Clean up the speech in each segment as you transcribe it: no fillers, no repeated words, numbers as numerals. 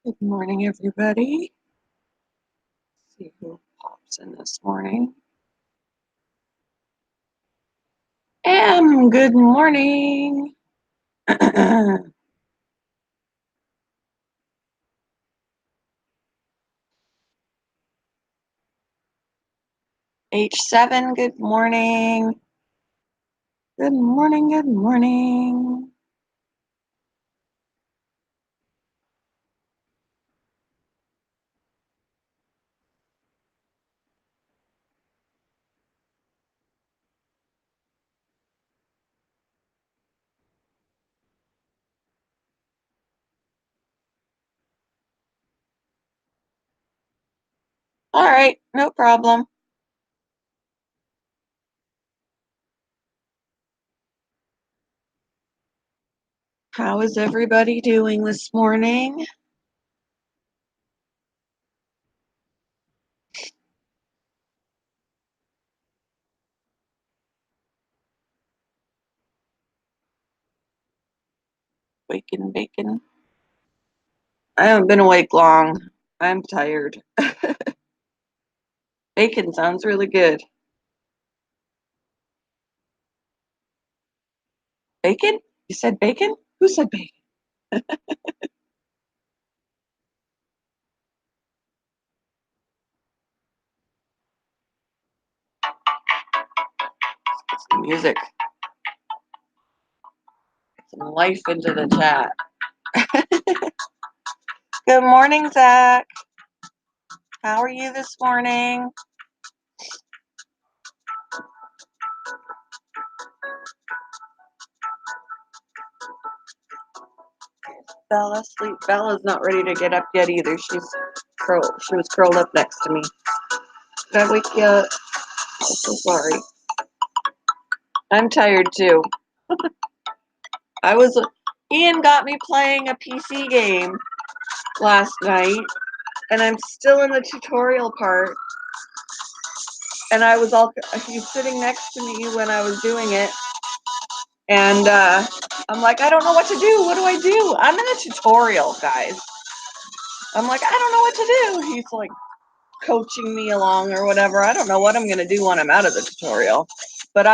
Good morning, everybody. See who pops in this morning. Good morning. H7, good morning. Good morning, good morning. All right, no problem. How is everybody doing this morning? Waking bacon. I haven't been awake long. I'm tired. Bacon sounds really good. Bacon? You said bacon? Who said bacon? Get some music. Get some life into the chat. Good morning, Zach. How are you this morning? Bella sleep. Bella's not ready to get up yet either. She was curled up next to me. Did I wake you up? I'm so sorry. I'm tired too. I was Ian got me playing a PC game last night, and I'm still in the tutorial part. And he's sitting next to me when I was doing it, and I'm like, I don't know what to do. What do I do? I'm in a tutorial, guys. I'm like, I don't know what to do. He's like coaching me along or whatever. I don't know what I'm gonna do when I'm out of the tutorial. But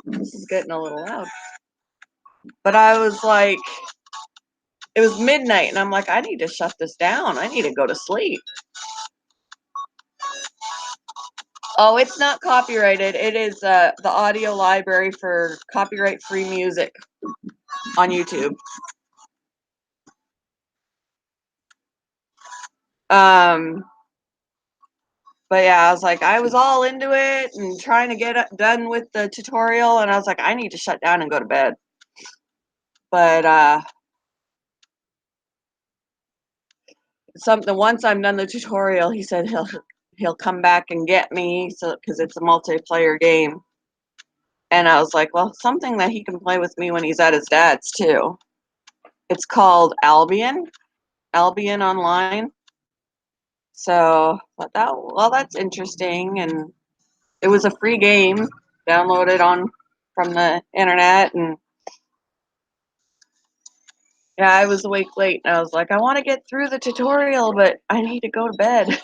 this is getting a little loud. But I was like, it was midnight, and I'm like, I need to shut this down. I need to go to sleep. Oh, it's not copyrighted. It is the audio library for copyright-free music on YouTube. But yeah, I was all into it and trying to get done with the tutorial, and I was like, I need to shut down and go to bed. But once I'm done the tutorial, he said he'll come back and get me, because it's a multiplayer game. And I was like, well, something that he can play with me when he's at his dad's too. It's called Albion Online. So that's interesting, and it was a free game downloaded from the internet, and yeah, I was awake late, and I was like, I want to get through the tutorial, but I need to go to bed.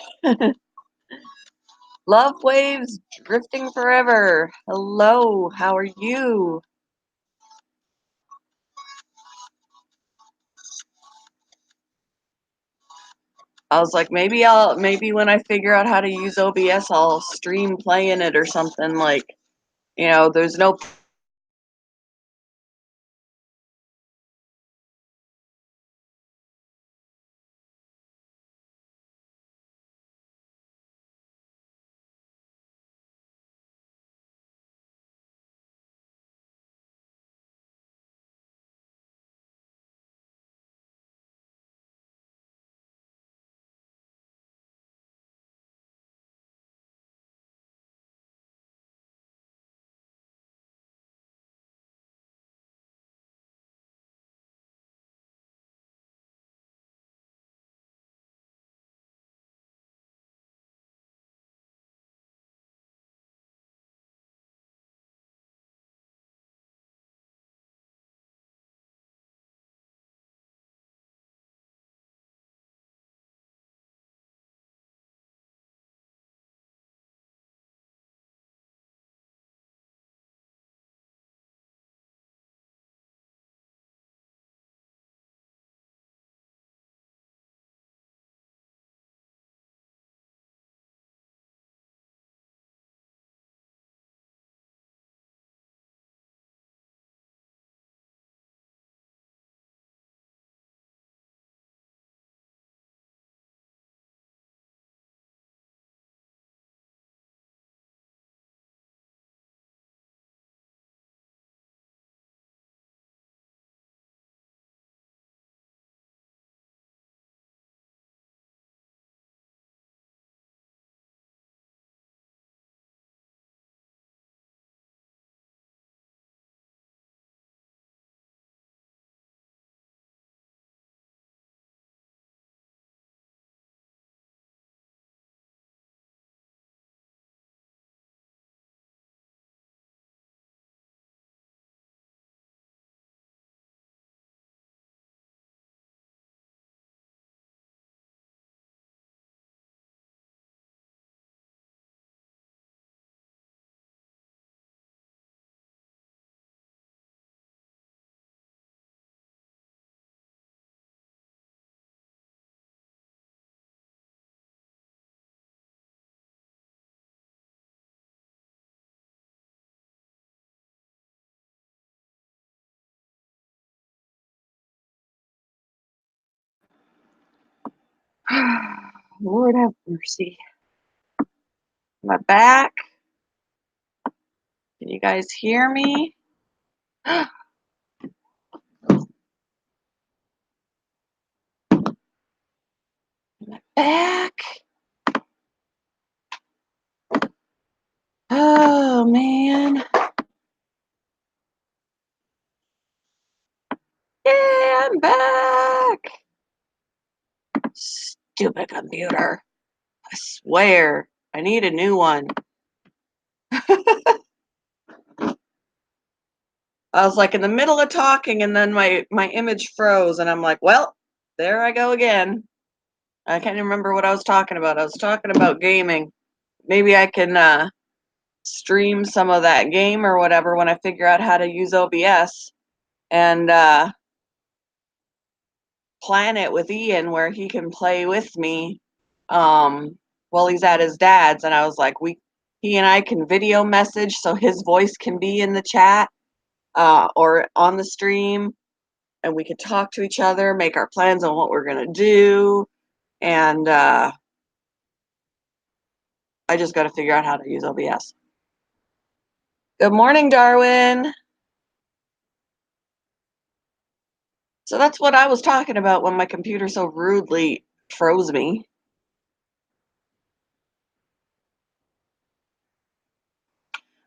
Love waves drifting forever. Hello, how are you? I was like, maybe when I figure out how to use OBS, I'll stream playing it or something. Like, there's no Lord have mercy. My back. Can you guys hear me? My back. Oh, man. Yeah, I'm back. Stupid computer. I swear. I need a new one. I was like in the middle of talking and then my image froze and I'm like, well, there I go again. I can't even remember what I was talking about. I was talking about gaming. Maybe I can stream some of that game or whatever when I figure out how to use OBS and plan it with Ian where he can play with me while he's at his dad's. And I was like, he and I can video message so his voice can be in the chat or on the stream, and we could talk to each other, make our plans on what we're gonna do, and I just got to figure out how to use OBS. Good morning, Darwin. So that's what I was talking about when my computer so rudely froze me.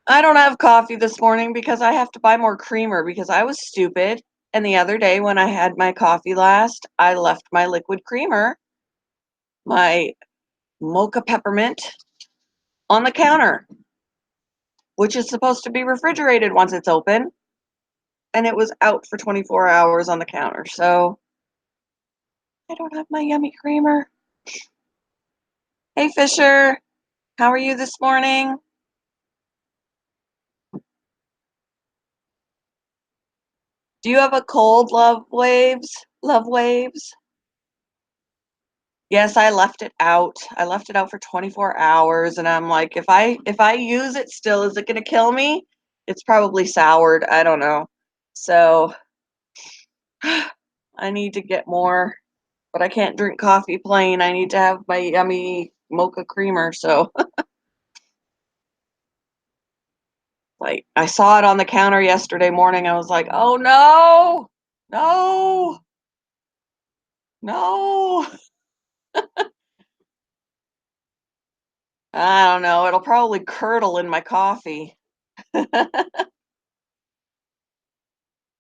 I don't have coffee this morning because I have to buy more creamer because I was stupid. And the other day when I had my coffee last, I left my liquid creamer, my mocha peppermint, on the counter, which is supposed to be refrigerated once it's open. And it was out for 24 hours on the counter. So I don't have my yummy creamer. Hey, Fisher. How are you this morning? Do you have a cold, Love Waves? Love Waves? Yes, I left it out. I left it out for 24 hours and I'm like, if I use it still, is it going to kill me? It's probably soured. I don't know. So I need to get more, but I can't drink coffee plain. I need to have my yummy mocha creamer. So like I saw it on the counter yesterday morning. I was like, "Oh no. No. No." I don't know. It'll probably curdle in my coffee.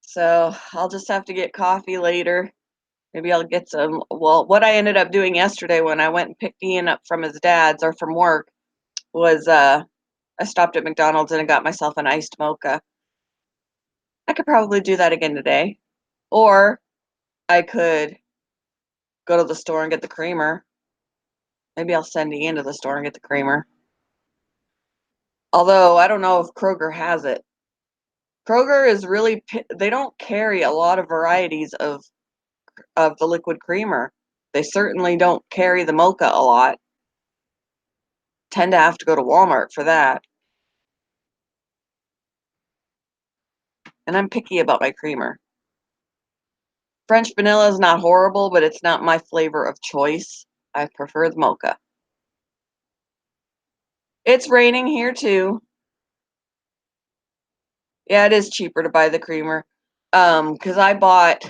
So I'll just have to get coffee later. Maybe I'll get some. Well, what I ended up doing yesterday when I went and picked Ian up from his dad's or from work was I stopped at McDonald's and I got myself an iced mocha. I could probably do that again today. Or I could go to the store and get the creamer. Maybe I'll send Ian to the store and get the creamer. Although I don't know if Kroger has it. Kroger is really, they don't carry a lot of varieties of the liquid creamer. They certainly don't carry the mocha a lot. Tend to have to go to Walmart for that. And I'm picky about my creamer. French vanilla is not horrible, but it's not my flavor of choice. I prefer the mocha. It's raining here too. Yeah, it is cheaper to buy the creamer. Because I bought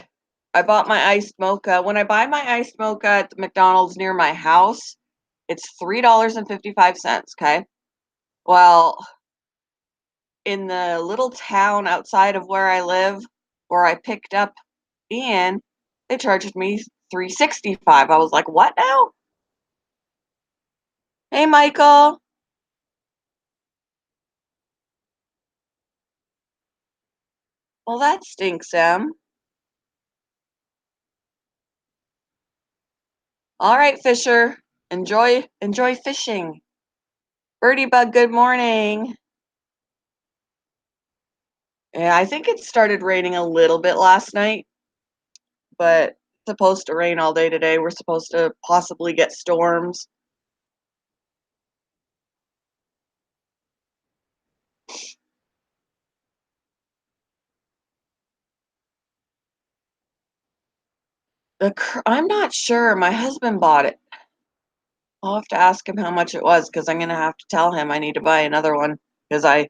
my iced mocha. When I buy my iced mocha at the McDonald's near my house, it's $3.55, okay? Well, in the little town outside of where I live, where I picked up Ian, they charged me $3.65. I was like, what now? Hey, Michael. Well, that stinks, Em. All right, Fisher. Enjoy fishing. Birdie Bug, good morning. Yeah, I think it started raining a little bit last night, but it's supposed to rain all day today. We're supposed to possibly get storms. I'm not sure. My husband bought it. I'll have to ask him how much it was because I'm gonna have to tell him I need to buy another one because I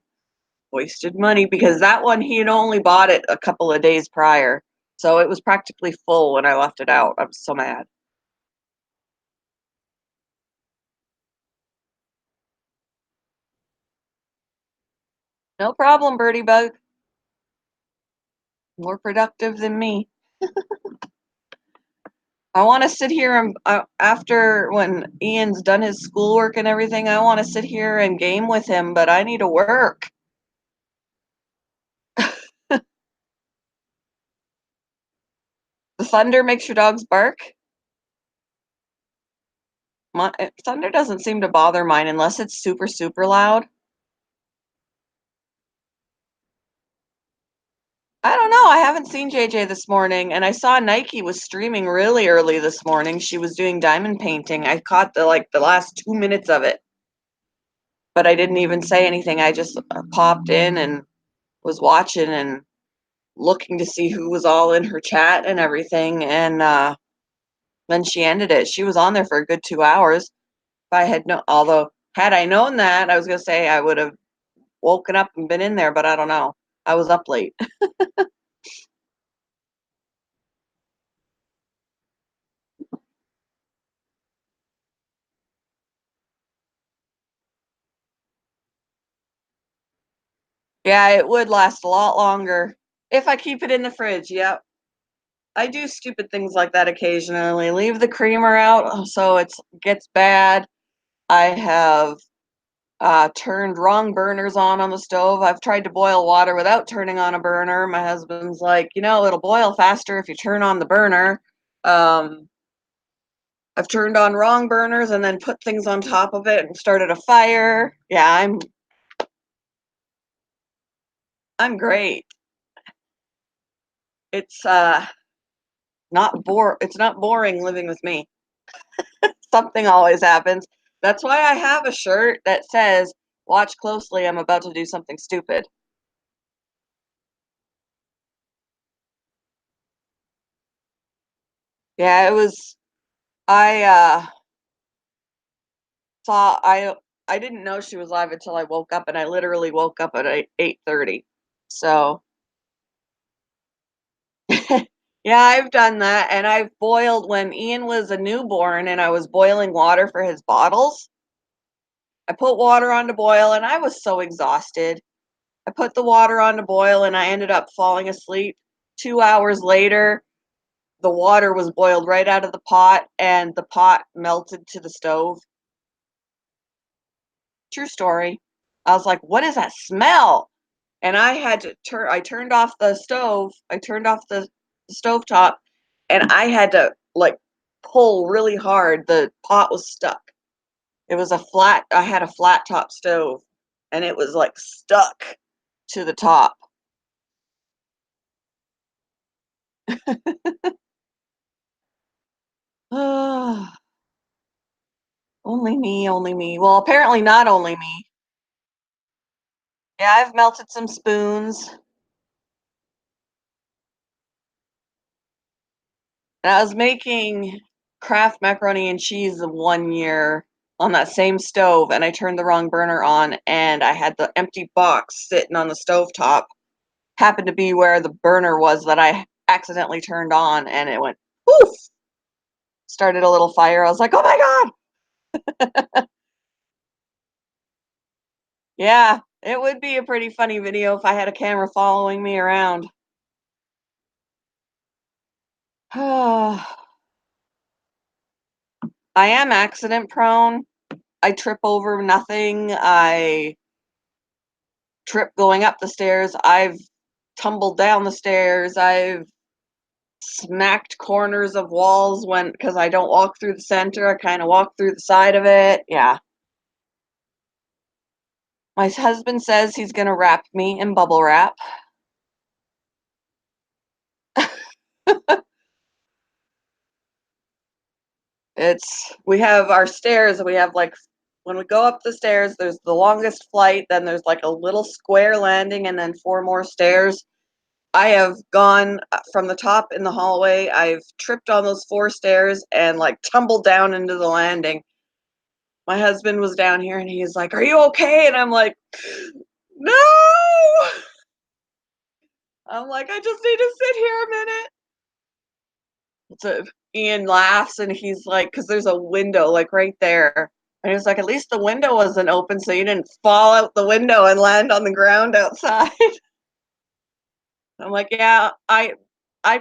wasted money because that one he had only bought it a couple of days prior. So it was practically full when I left it out. I'm so mad. No problem, Birdie Bug. More productive than me. I want to sit here and after when Ian's done his schoolwork and everything, I want to sit here and game with him, but I need to work. The thunder makes your dogs bark. Thunder doesn't seem to bother mine unless it's super, super loud. I don't know. I haven't seen JJ this morning, and I saw Nike was streaming really early this morning. She was doing diamond painting. I caught the last 2 minutes of it, but I didn't even say anything. I just popped in and was watching and looking to see who was all in her chat and everything. And then she ended it. She was on there for a good 2 hours. If I had no, although had I known that, I was gonna say I would have woken up and been in there, but I don't know. I was up late. Yeah, it would last a lot longer if I keep it in the fridge. Yep. I do stupid things like that occasionally. Leave the creamer out so it gets bad. I have turned wrong burners on the stove. I've tried to boil water without turning on a burner. My husband's like, it'll boil faster if you turn on the burner. Um, I've turned on wrong burners and then put things on top of it and started a fire. Yeah, I'm great. It's it's not boring living with me. Something always happens. That's why I have a shirt that says, "Watch closely, I'm about to do something stupid." Yeah, it was I saw I didn't know she was live until I woke up and I literally woke up at 8:30. So, yeah, I've done that and I've boiled when Ian was a newborn and I was boiling water for his bottles. I put water on to boil and I was so exhausted. I put the water on to boil and I ended up falling asleep. 2 hours later, the water was boiled right out of the pot and the pot melted to the stove. True story. I was like, "What is that smell?" And I turned off the stove. I turned off the stove top and I had to like pull really hard. The pot was stuck. It was I had a flat top stove and it was like stuck to the top. Only me, only me. Well, apparently not only me. Yeah, I've melted some spoons. And I was making Kraft macaroni and cheese 1 year on that same stove, and I turned the wrong burner on, and I had the empty box sitting on the stove top. Happened to be where the burner was that I accidentally turned on, and it went poof. Started a little fire. I was like, "Oh my god!" Yeah, it would be a pretty funny video if I had a camera following me around. I am accident prone. I trip over nothing. I trip going up the stairs. I've tumbled down the stairs. I've smacked corners of walls when because I don't walk through the center. I kind of walk through the side of it. Yeah. My husband says he's gonna wrap me in bubble wrap. We have our stairs. We have like when we go up the stairs, there's the longest flight. Then there's like a little square landing, and then four more stairs. I have gone from the top in the hallway. I've tripped on those four stairs and like tumbled down into the landing. My husband was down here and he's like, "Are you okay?" And I'm like, "No." I'm like, "I just need to sit here a minute." So Ian laughs and he's like, because there's a window like right there. And he's like, at least the window wasn't open so you didn't fall out the window and land on the ground outside. I'm like, yeah, I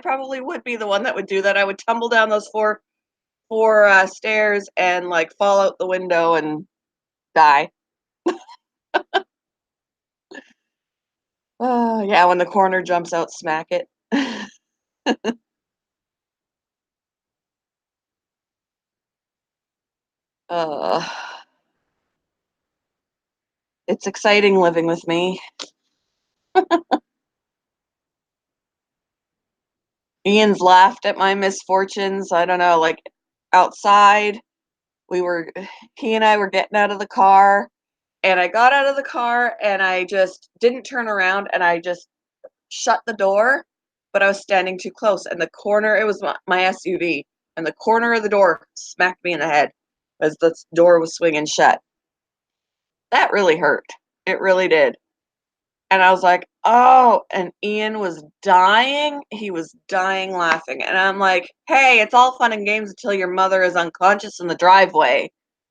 probably would be the one that would do that. I would tumble down those four stairs and like fall out the window and die. Yeah, when the corner jumps out, smack it. uh, it's exciting living with me. Ian's laughed at my misfortunes. I don't know, like outside, we were, he and I were getting out of the car, and I got out of the car and I just didn't turn around and I just shut the door, but I was standing too close. And the corner, it was my SUV, and the corner of the door smacked me in the head as the door was swinging shut. That really hurt. It really did. And I was like, "Oh," and Ian was dying. He was dying laughing. And I'm like, "Hey, it's all fun and games until your mother is unconscious in the driveway.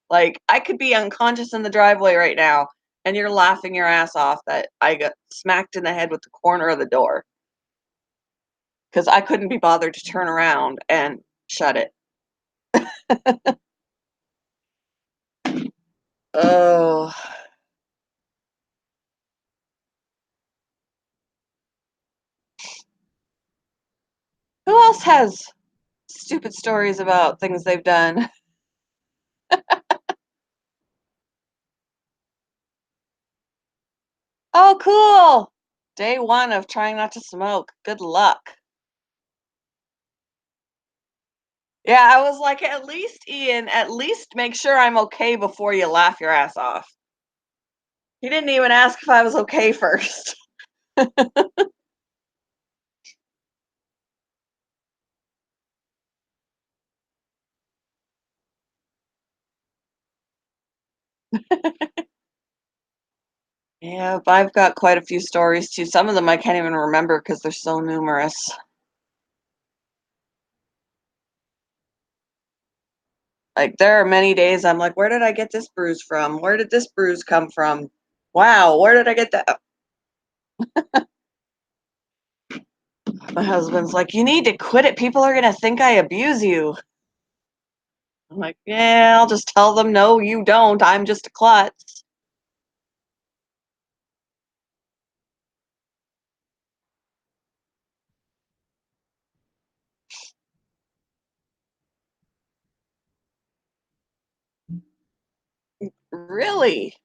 Like, I could be unconscious in the driveway right now, and you're laughing your ass off that I got smacked in the head with the corner of the door because I couldn't be bothered to turn around and shut it." Oh, who else has stupid stories about things they've done? Oh, cool. Day one of trying not to smoke. Good luck. Yeah, I was like, at least, Ian, at least make sure I'm okay before you laugh your ass off. He didn't even ask if I was okay first. Yeah, but I've got quite a few stories too. Some of them I can't even remember because they're so numerous. Like, there are many days I'm like, where did I get this bruise from? Where did this bruise come from? Wow, where did I get that? My husband's like, you need to quit it. People are going to think I abuse you. I'm like, yeah, I'll just tell them, no, you don't. I'm just a klutz. Really?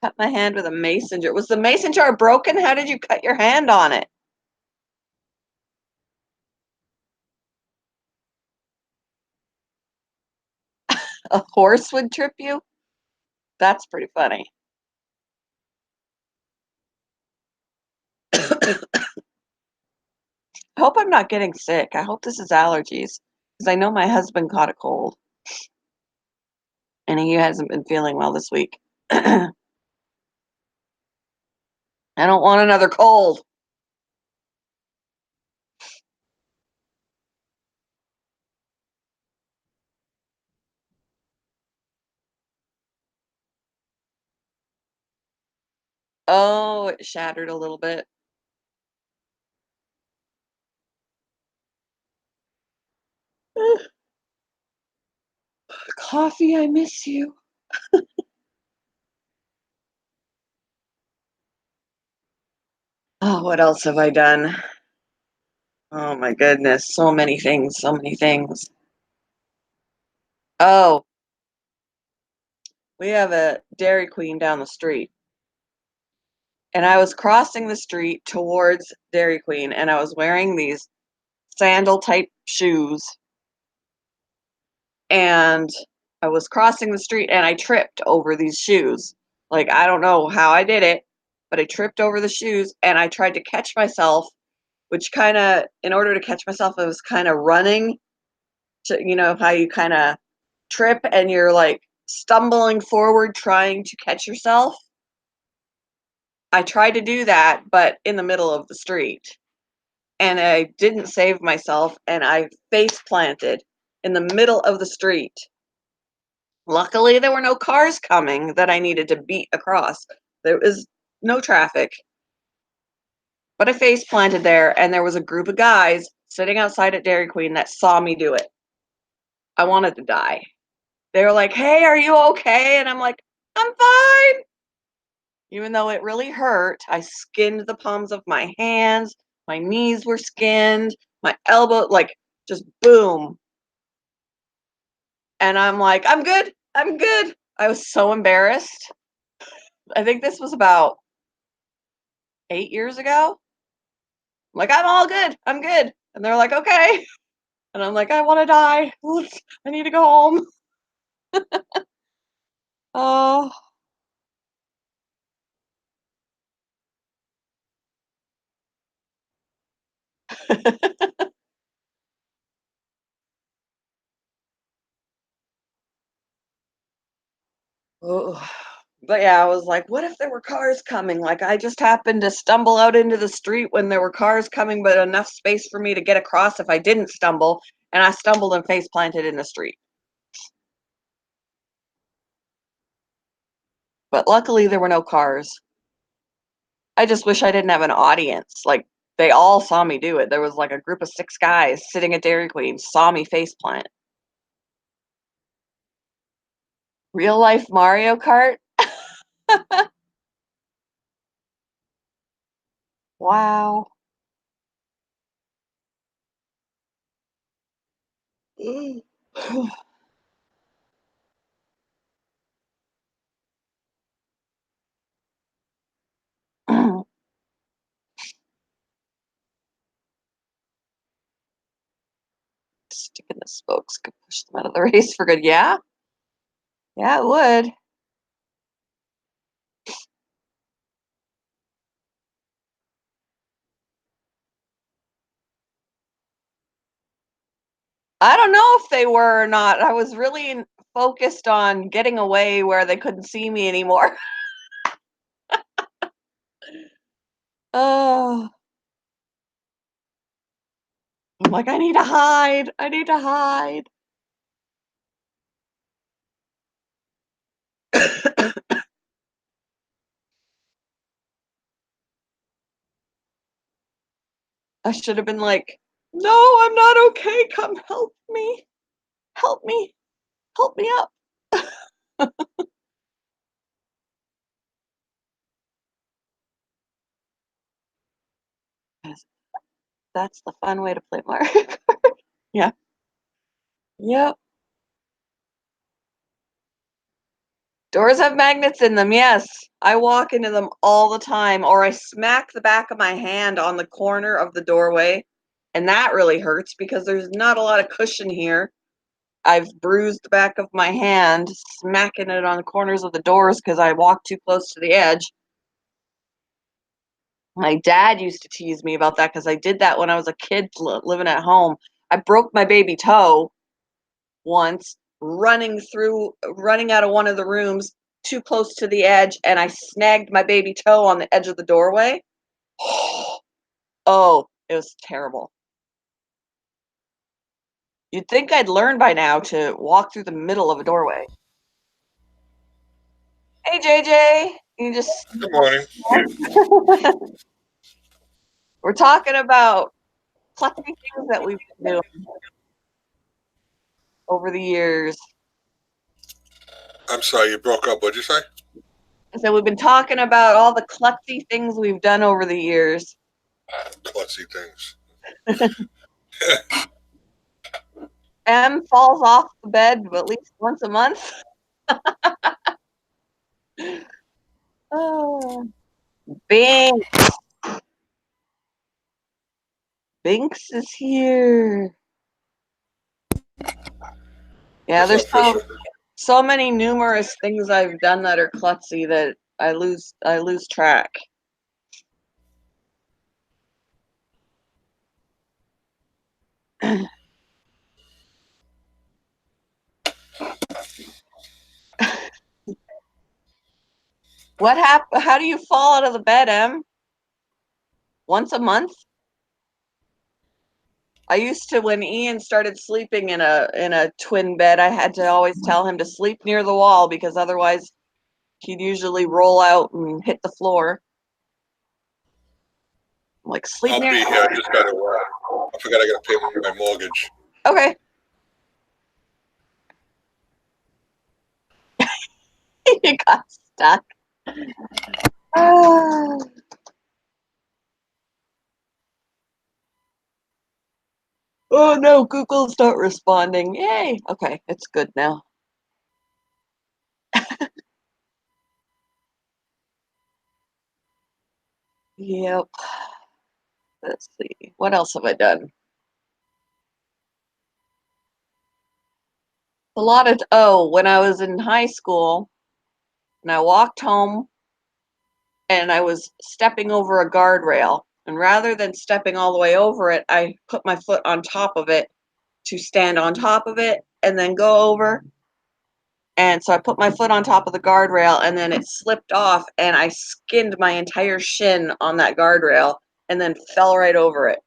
Cut my hand with a mason jar. Was the mason jar broken? How did you cut your hand on it? A horse would trip you? That's pretty funny. I hope I'm not getting sick. I hope this is allergies because I know my husband caught a cold and he hasn't been feeling well this week. I don't want another cold. Oh, it shattered a little bit. Coffee, I miss you. Oh, what else have I done? Oh my goodness, so many things, so many things. Oh, we have a Dairy Queen down the street. And I was crossing the street towards Dairy Queen and I was wearing these sandal type shoes and I was crossing the street and I tripped over these shoes. Like, I don't know how I did it, but I tripped over the shoes and I tried to catch myself, which kind of, in order to catch myself, I was kind of running you know how you kind of trip and you're like stumbling forward trying to catch yourself. I tried to do that, but in the middle of the street. And I didn't save myself and I face planted in the middle of the street. Luckily, there were no cars coming that I needed to beat across. There was no traffic. But I face planted there, and there was a group of guys sitting outside at Dairy Queen that saw me do it. I wanted to die. They were like, "Hey, are you okay?" And I'm like, "I'm fine." Even though it really hurt, I skinned the palms of my hands, my knees were skinned, my elbow, like, just boom. And I'm like, "I'm good. I'm good." I was so embarrassed. I think this was about 8 years ago. I'm like, "I'm all good. I'm good." And they're like, "Okay." And I'm like, "I wanna die. I need to go home." Oh. Ugh. But yeah, I was like, what if there were cars coming? Like, I just happened to stumble out into the street when there were cars coming, but enough space for me to get across if I didn't stumble. And I stumbled and face planted in the street. But luckily, there were no cars. I just wish I didn't have an audience. Like, they all saw me do it. There was like a group of 6 guys sitting at Dairy Queen, saw me face plant. Real life Mario Kart? Wow. Sticking the spokes could push them out of the race for good. Yeah, yeah, it would. I don't know if they were or not. I was really focused on getting away where they couldn't see me anymore. Oh, I'm like, I need to hide. I need to hide. I should have been like, no, I'm not okay. Come help me. Help me. Help me up. Yes, that's the fun way to play Mario Kart. Yeah. Yep. Doors have magnets in them, yes. I walk into them all the time, or I smack the back of my hand on the corner of the doorway, and that really hurts because there's not a lot of cushion here. I've bruised the back of my hand smacking it on the corners of the doors because I walked too close to the edge. My dad used to tease me about that because I did that when I was a kid living at home. I broke my baby toe once running out of one of the rooms too close to the edge, and I snagged my baby toe on the edge of the doorway. Oh, it was terrible. You'd think I'd learn by now to walk through the middle of a doorway. Hey, JJ, you just Good morning. we're talking about clutchy things that we've been doing over the years. I'm sorry you broke up. What'd you say? So we've been talking about all the klutzy things we've done over the years. Klutzy things. M falls off the bed at least once a month. Oh, Bing, Binks is here. Yeah, What's there's up, Fisher? so many numerous things I've done that are klutzy that I lose track. What happened? How do you fall out of the bed, Em? Once a month? I used to, when Ian started sleeping in a twin bed, I had to always tell him to sleep near the wall because otherwise he'd usually roll out and hit the floor. I'm like, sleep I'll near. be here. I just got to. I forgot I got to pay my mortgage. Okay. You got stuck. Ah. Oh no, Google's not responding. Yay. Okay, it's good now. Yep. Let's see. What else have I done? A lot of, oh, when I was in high school and I walked home and I was stepping over a guardrail. And rather than stepping all the way over it, I put my foot on top of it to stand on top of it and then go over. And so I put my foot on top of the guardrail and then it slipped off and I skinned my entire shin on that guardrail and then fell right over it.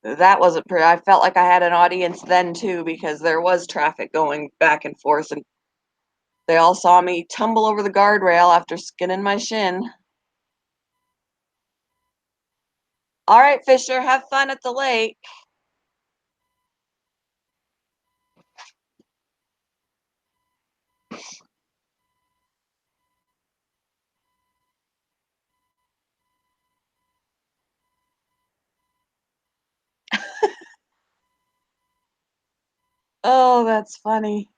That wasn't pretty. I felt like I had an audience then too because there was traffic going back and forth and they all saw me tumble over the guardrail after skinning my shin. All right, Fisher, have fun at the lake. Oh, that's funny.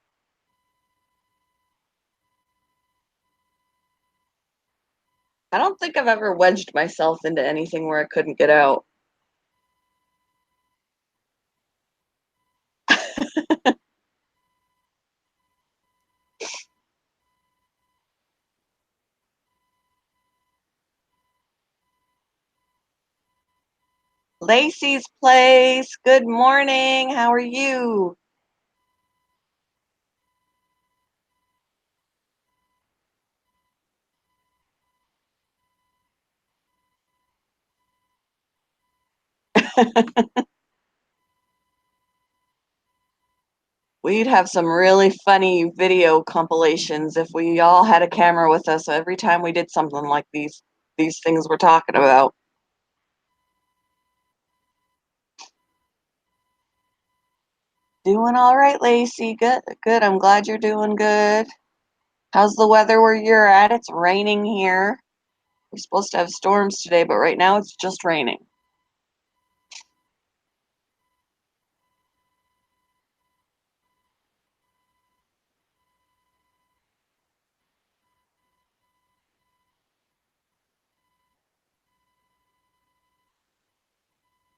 I don't think I've ever wedged myself into anything where I couldn't get out. Lacey's place. Good morning. How are you? We'd have some really funny video compilations if we all had a camera with us every time we did something like these things we're talking about. Doing all right, Lacey. Good, good. I'm glad you're doing good. How's the weather where you're at? It's raining here. We're supposed to have storms today, but right now it's just raining.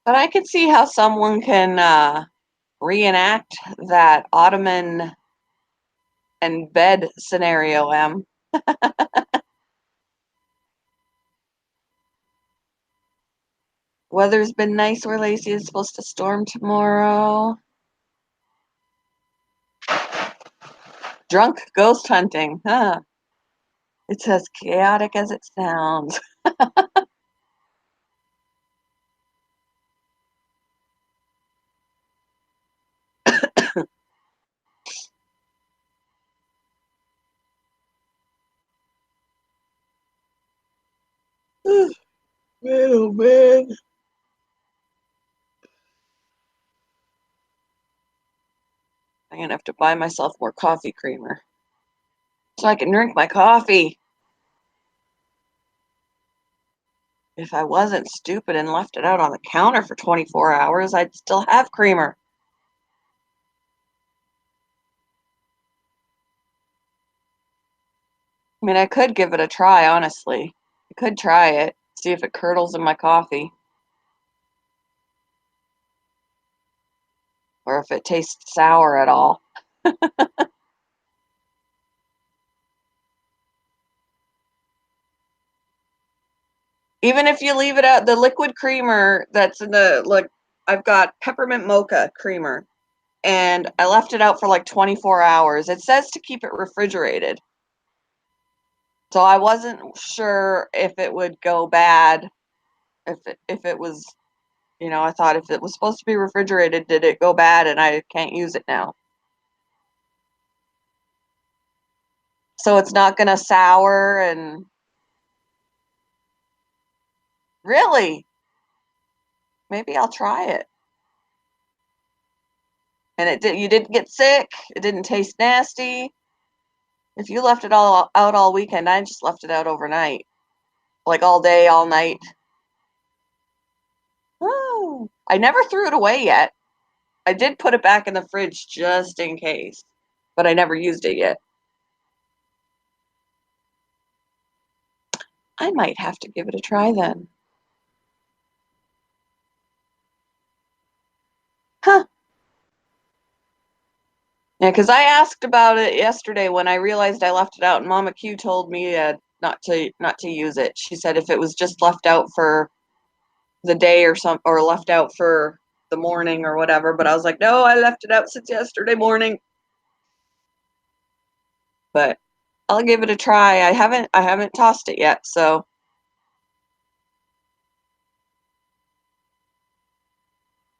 But I could see how someone can reenact that ottoman and bed scenario, Em. Weather's been nice where Lacey is supposed to storm tomorrow. Drunk ghost hunting, huh? It's as chaotic as it sounds. Man, oh man. I'm gonna have to buy myself more coffee creamer so I can drink my coffee. If I wasn't stupid and left it out on the counter for 24 hours, I'd still have creamer. I mean, I could give it a try, honestly. I could try it, see if it curdles in my coffee, or if it tastes sour at all. Even if you leave it out, the liquid creamer that's in the, like, I've got peppermint mocha creamer, and I left it out for like 24 hours. It says to keep it refrigerated. So I wasn't sure if it would go bad, if it was, I thought if it was supposed to be refrigerated, did it go bad and I can't use it now? So it's not gonna sour and really, maybe I'll try it. And you didn't get sick. It didn't taste nasty. If you left it all out all weekend, I just left it out overnight, like all day, all night. Oh, I never threw it away yet. I did put it back in the fridge just in case, but I never used it yet. I might have to give it a try then. Huh. Yeah, because I asked about it yesterday when I realized I left it out, and Mama Q told me not to use it. She said if it was just left out for the day or left out for the morning or whatever. But I was like, no, I left it out since yesterday morning. But I'll give it a try. I haven't tossed it yet, so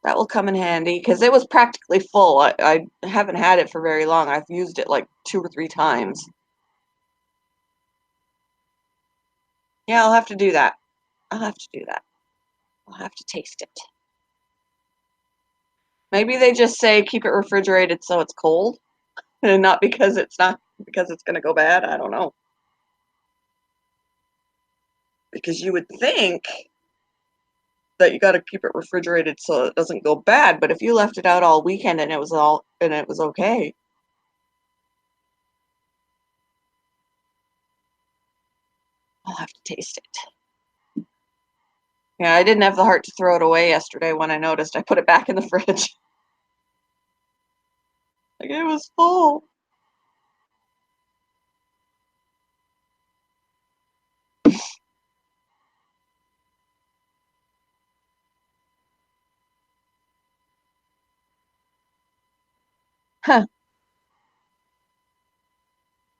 that will come in handy because it was practically full. I haven't had it for very long. I've used it like 2 or 3 times. Yeah, I'll have to do that. I'll have to do that. I'll have to taste it. Maybe they just say keep it refrigerated so it's cold, and not because it's going to go bad. I don't know. Because you would think that you got to keep it refrigerated so it doesn't go bad, but if you left it out all weekend and it was okay. I'll have to taste it. Yeah, I didn't have the heart to throw it away yesterday when I noticed I put it back in the fridge. Like it was full. Huh.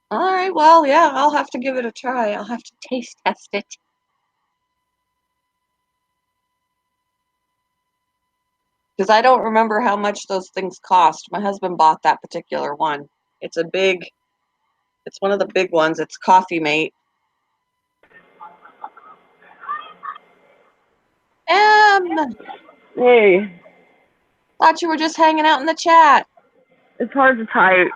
All right, well, yeah, I'll have to give it a try. I'll have to taste test it. Because I don't remember how much those things cost. My husband bought that particular one. It's it's one of the big ones. It's Coffee Mate. Hey, Thought you were just hanging out in the chat. it's hard to type.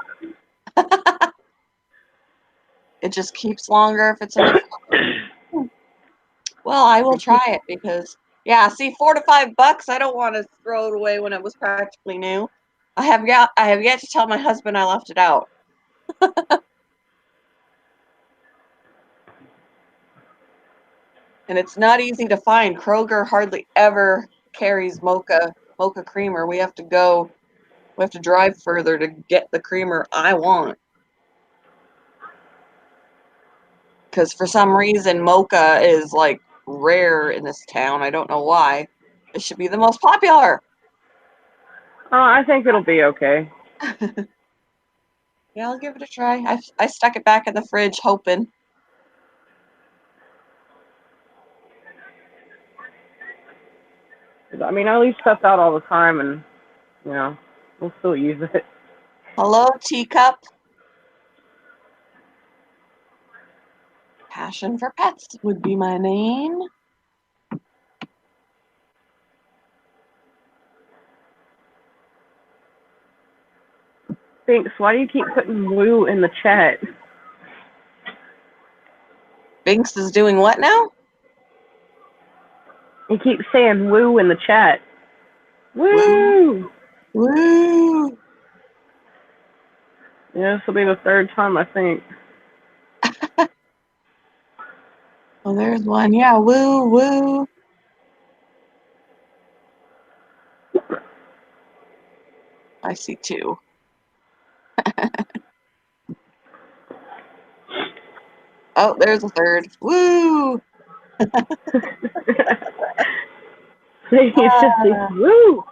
It just keeps longer if it's in the phone. Well, I will try it because, yeah, see, $4 to $5. I don't want to throw it away when it was practically new. I have yet to tell my husband I left it out. And it's not easy to find. Kroger hardly ever carries mocha creamer. We have to drive further to get the creamer I want. Because for some reason, mocha is like rare in this town. I don't know why. It should be the most popular. I think it'll be okay. Yeah, I'll give it a try. I stuck it back in the fridge hoping. I mean, I leave stuff out all the time, and we'll still use it. Hello, Teacup. Passion for Pets would be my name. Thanks. Why do you keep putting woo in the chat? Binks is doing what now? He keeps saying woo in the chat. Woo! Woo! Yeah, this will be the third time, I think. Oh, there's one. Yeah, woo, woo. I see two. Oh, there's a third. Woo! He's just woo!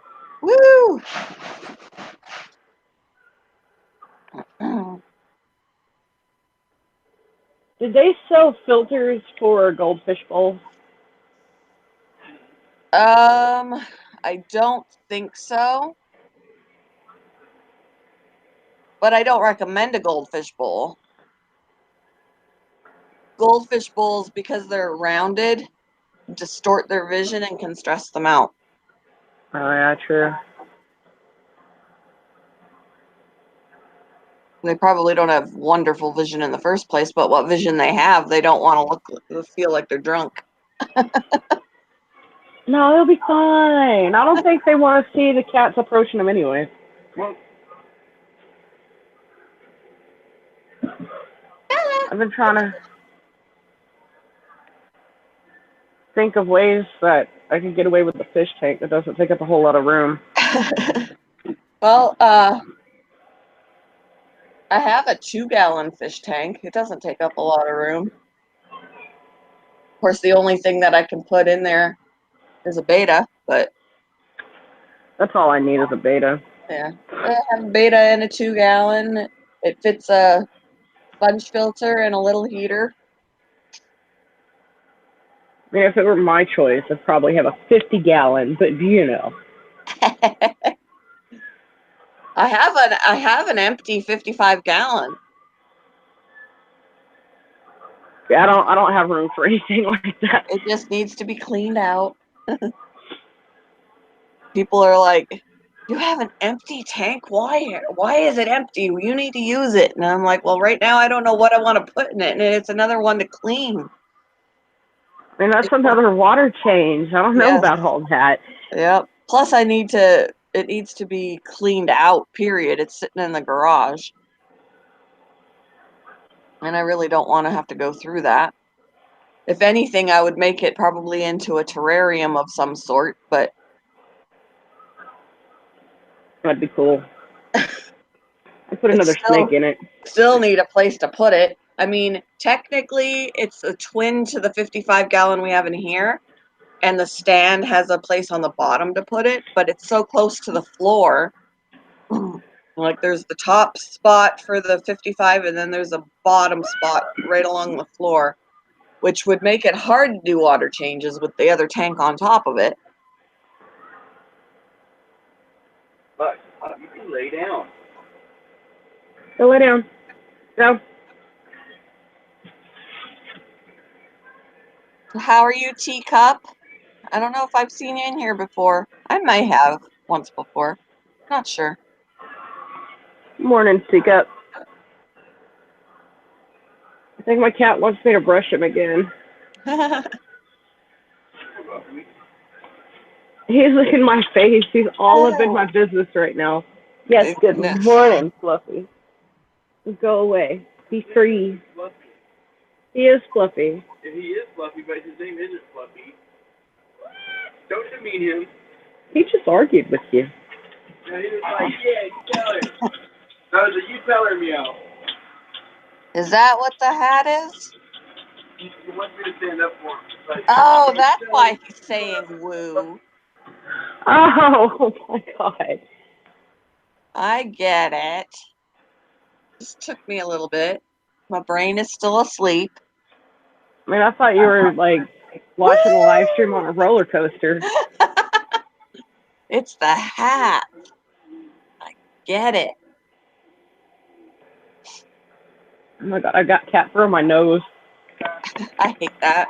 Woo! Did they sell filters for goldfish bowls? I don't think so. But I don't recommend a goldfish bowl. Goldfish bowls, because they're rounded, distort their vision and can stress them out. Oh, yeah, true. They probably don't have wonderful vision in the first place, but what vision they have, they don't want to feel like they're drunk. No, they'll be fine. I don't think they want to see the cats approaching them anyway. I've been trying to think of ways that I can get away with the fish tank that doesn't take up a whole lot of room. Well, I have a 2-gallon fish tank. It doesn't take up a lot of room. Of course, the only thing that I can put in there is a beta, but That's all I need is a beta. yeah. I have a beta and a 2-gallon. It fits a sponge filter and a little heater. I mean, if it were my choice, I'd probably have a 50-gallon, but you know. I have an empty 55-gallon. Yeah, I don't have room for anything like that. It just needs to be cleaned out. People are like, "You have an empty tank? Why? Why is it empty? You need to use it." And I'm like, "Well, right now I don't know what I want to put in it, and it's another one to clean." I mean, that's another water change. I don't know Yes. about all that. Yep. Plus, it needs to be cleaned out, period. It's sitting in the garage. And I really don't want to have to go through that. If anything, I would make it probably into a terrarium of some sort, but That'd be cool. I'd put another snake in it. Still need a place to put it. I mean, technically, it's a twin to the 55-gallon we have in here, and the stand has a place on the bottom to put it, but it's so close to the floor. Like, there's the top spot for the 55, and then there's a bottom spot right along the floor, which would make it hard to do water changes with the other tank on top of it. But you can lay down. Go lay down. Go. How are you, Teacup? I don't know if I've seen you in here before. I might have once before. Not sure. Morning, Teacup. I think my cat wants me to brush him again. He's in my face. He's all up in my business right now. Yes, good morning, Fluffy. Go away. Be free. Fluffy. He is Fluffy. If he is Fluffy, but his name isn't Fluffy. Don't demean him. He just argued with you. And he was like, yeah, you tell her. That was a you tell her meow. Is that what the hat is? He wants me to stand up for him. Like, Oh, that's why he's saying woo. Oh, my God. I get it. Just took me a little bit. My brain is still asleep. I mean, I thought you were, like, watching a live stream on a roller coaster. It's the hat. I get it. Oh, my God. I got cat fur on my nose. I hate that.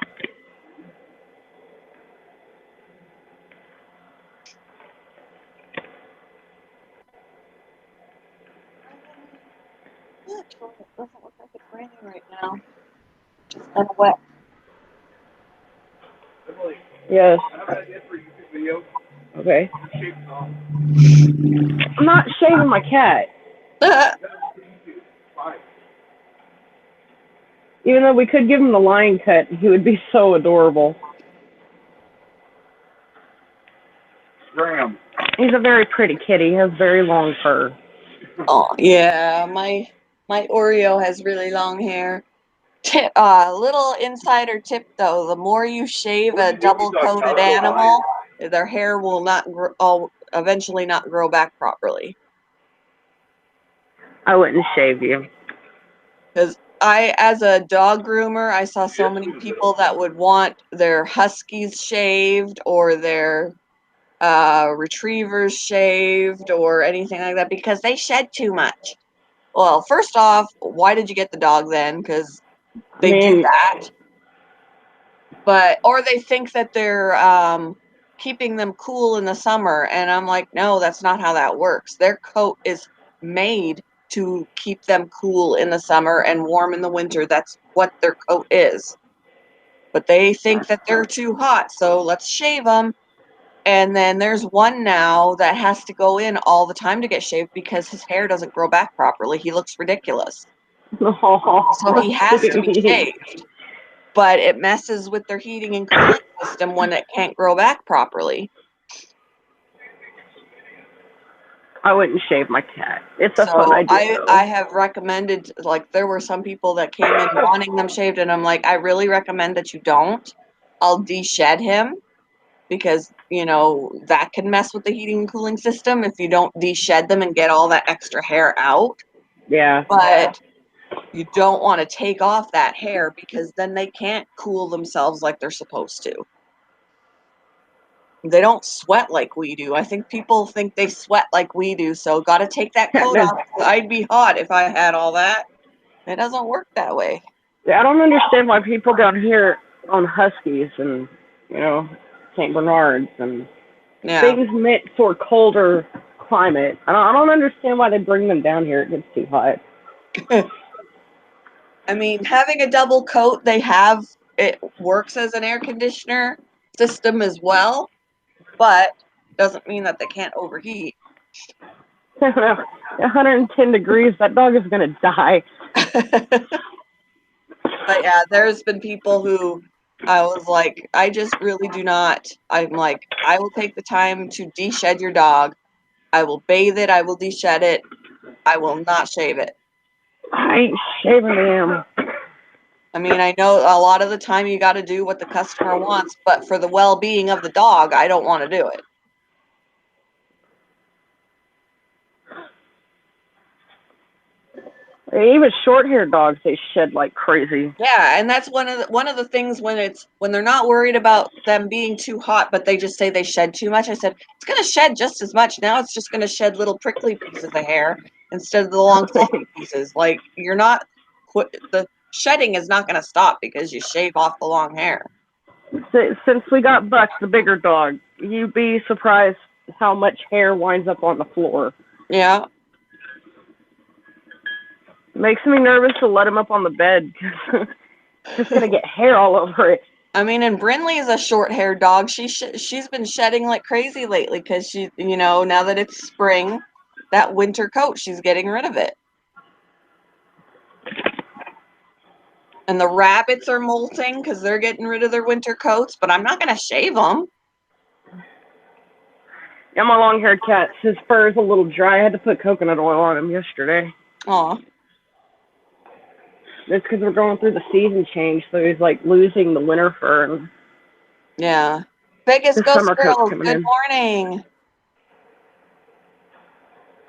It doesn't look like it's raining right now. Just kind of wet. Yes. I have an idea for a YouTube video. Okay. Shape off. I'm not shaving my cat. Fine. Even though we could give him the lion cut, he would be so adorable. Graham. He's a very pretty kitty. He has very long fur. Oh, yeah, my Oreo has really long hair. Little insider tip though: the more you shave a double-coated animal, their hair will eventually not grow back properly. I wouldn't shave you. Because as a dog groomer, I saw so many people that would want their huskies shaved or their retrievers shaved or anything like that because they shed too much. Well, first off, why did you get the dog then? Because they do that. But or they think that they're keeping them cool in the summer, and I'm like, no, that's not how that works. Their coat is made to keep them cool in the summer and warm in the winter. That's what their coat is. But they think that they're too hot, so let's shave them. And then there's one now that has to go in all the time to get shaved because his hair doesn't grow back properly. He looks ridiculous. So he has to be shaved. But it messes with their heating and cooling system when it can't grow back properly. I wouldn't shave my cat. It's a fun idea. I have recommended, like, there were some people that came in wanting them shaved, and I'm like, I really recommend that you don't. I'll de-shed him because, you know, that can mess with the heating and cooling system if you don't de-shed them and get all that extra hair out. Yeah. But you don't want to take off that hair because then they can't cool themselves like they're supposed to. They don't sweat like we do. I think people think they sweat like we do, so got to take that coat off. I'd be hot if I had all that. It doesn't work that way. Yeah, I don't understand why people down here on Huskies and, you know, St. Bernards and things meant for colder climate. I don't understand why they bring them down here. It gets too hot. I mean, having a double coat, it works as an air conditioner system as well, but doesn't mean that they can't overheat. 110 degrees, that dog is going to die. But yeah, there's been people who I was like, I just really do not. I'm like, I will take the time to de-shed your dog. I will bathe it. I will de-shed it. I will not shave it. I ain't shaving him. I mean, I know a lot of the time you got to do what the customer wants, but for the well-being of the dog, I don't want to do it. Even short-haired dogs, they shed like crazy. Yeah, and that's one of the things when they're not worried about them being too hot, but they just say they shed too much. I said it's going to shed just as much. Now it's just going to shed little prickly pieces of hair instead of the long fluffy pieces. Like the shedding is not going to stop because you shave off the long hair. Since we got Buck, the bigger dog, you'd be surprised how much hair winds up on the floor. Yeah. Makes me nervous to let him up on the bed because just gonna get hair all over it. I mean, and Brinley is a short-haired dog. She's been shedding like crazy lately because she, you know, now that it's spring, that winter coat, she's getting rid of it. And the rabbits are molting because they're getting rid of their winter coats, but I'm not gonna shave them. Yeah, my long-haired cat, his fur is a little dry. I had to put coconut oil on him yesterday. Aw. It's because we're going through the season change, so he's like losing the winter fur. Yeah. Vegas Ghost Girl, good morning.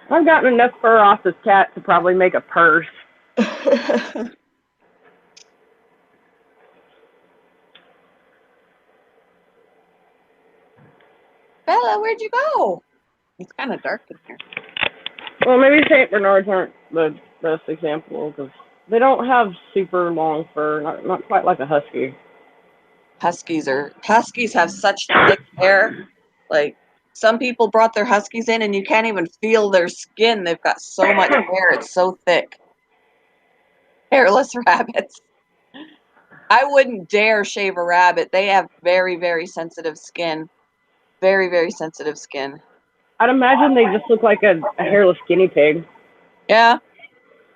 I've gotten enough fur off this cat to probably make a purse. Bella, where'd you go? It's kind of dark in here. Well, maybe St. Bernards aren't the best example because they don't have super long fur, not quite like a husky. Huskies have such thick hair. Like, some people brought their huskies in and you can't even feel their skin. They've got so much hair. It's so thick. Hairless rabbits. I wouldn't dare shave a rabbit. They have very, very sensitive skin. Very, very sensitive skin. I'd imagine they just look like a hairless guinea pig. Yeah.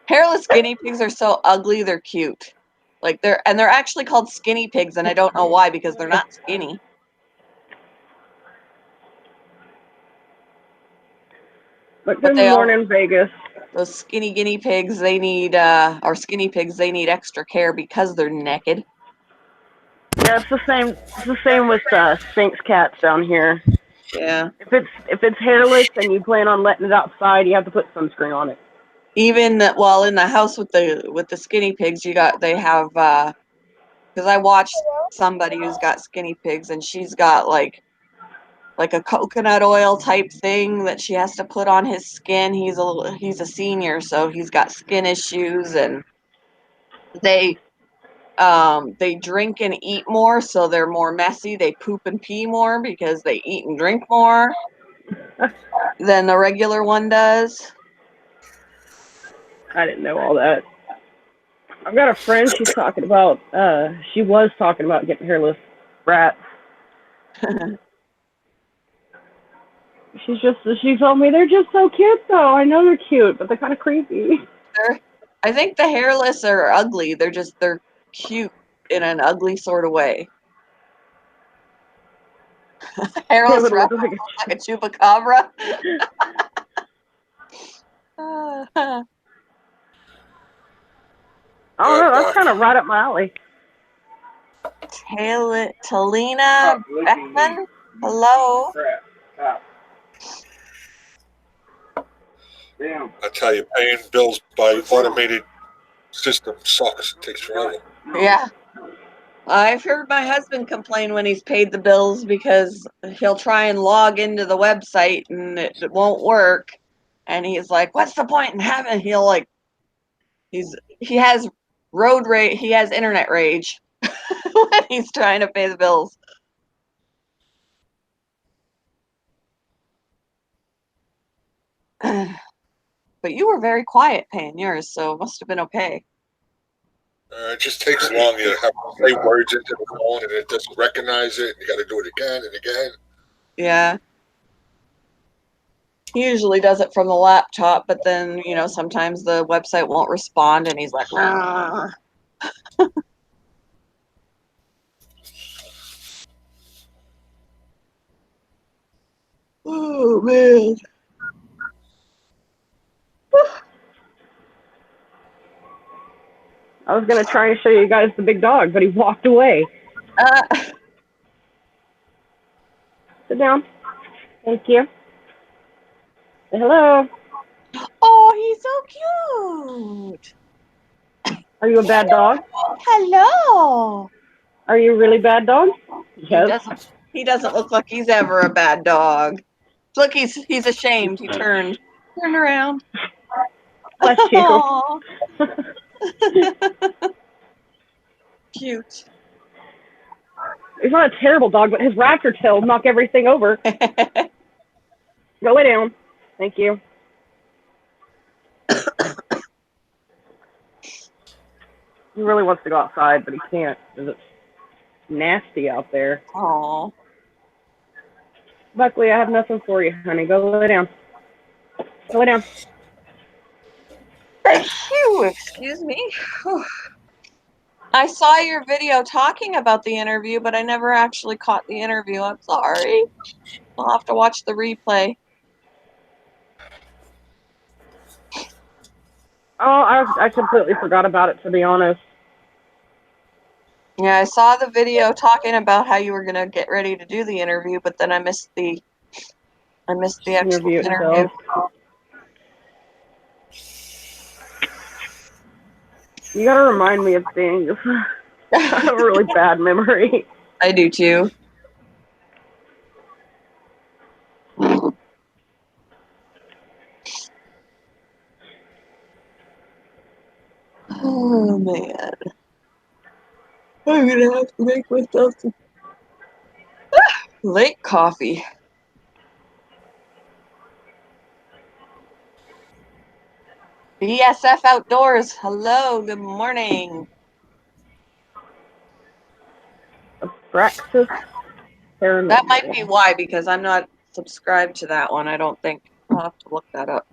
Hairless guinea pigs are so ugly, they're cute. Like they're actually called skinny pigs, and I don't know why, because they're not skinny. But good morning, Vegas. Those skinny guinea pigs, they need or skinny pigs, they need extra care because they're naked. Yeah, it's the same. It's the same with Sphinx cats down here. Yeah. If it's hairless and you plan on letting it outside, you have to put sunscreen on it. Even well, in the house with the skinny pigs, they have because I watched somebody who's got skinny pigs, and she's got like a coconut oil type thing that she has to put on his skin. He's a senior, so he's got skin issues, and they they drink and eat more, so they're more messy. They poop and pee more because they eat and drink more than the regular one does. I didn't know all that. I've got a friend. She was talking about getting hairless rats. She told me they're just so cute though. I know they're cute, but they're kind of creepy. I think the hairless are ugly. They're cute in an ugly sort of way. Hairless rat looks like a chupacabra. I don't know. That's kind of right up my alley. Talina Beckman. Hello. Damn. I tell you, paying bills by automated system sucks. It takes forever. Yeah. I've heard my husband complain when he's paid the bills because he'll try and log into the website and it won't work. And he's like, what's the point in having, he has road rage, he has internet rage when he's trying to pay the bills. But you were very quiet paying yours, so it must have been okay. It just takes long. You have to say words into the phone and it doesn't recognize it. You got to do it again and again. Yeah. He usually does it from the laptop, but then, sometimes the website won't respond and he's like, oh, man. I was gonna try and show you guys the big dog, but he walked away. Sit down. Thank you. Say hello. Oh, he's so cute. Are you a bad dog? Hello. Are you a really bad dog? Yes. He doesn't look like he's ever a bad dog. Look, he's ashamed. He turned around. Bless you. Cute. He's not a terrible dog, but his raptor tail will knock everything over. Go lay down. Thank you. He really wants to go outside, but he can't because it's nasty out there. Aww. Buckley, I have nothing for you, honey. Go lay down. Go lay down. Phew, excuse me. I saw your video talking about the interview, but I never actually caught the interview. I'm sorry. I'll have to watch the replay. Oh, I completely forgot about it, to be honest. Yeah, I saw the video talking about how you were gonna get ready to do the interview, but then I missed the actual interview. You gotta remind me of things. I have a really bad memory. I do too. Oh man. I'm gonna have to make myself some late coffee. BSF Outdoors. Hello, good morning. Praxis. That might be why, because I'm not subscribed to that one. I don't think. I'll have to look that up.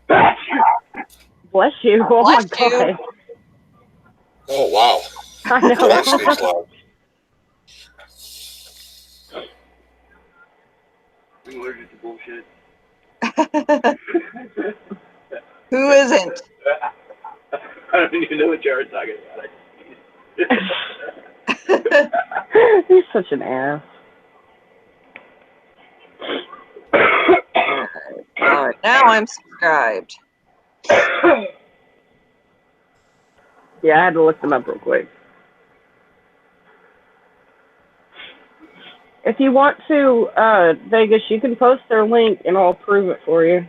Bless you. Oh Bless my God. you. Oh, wow. I know. That sneaks loud. I'm allergic to bullshit. Who isn't? I don't even know what you're talking about. He's such an ass. Alright, now I'm subscribed. Yeah, I had to look them up real quick. If you want to, Vegas, you can post their link and I'll approve it for you.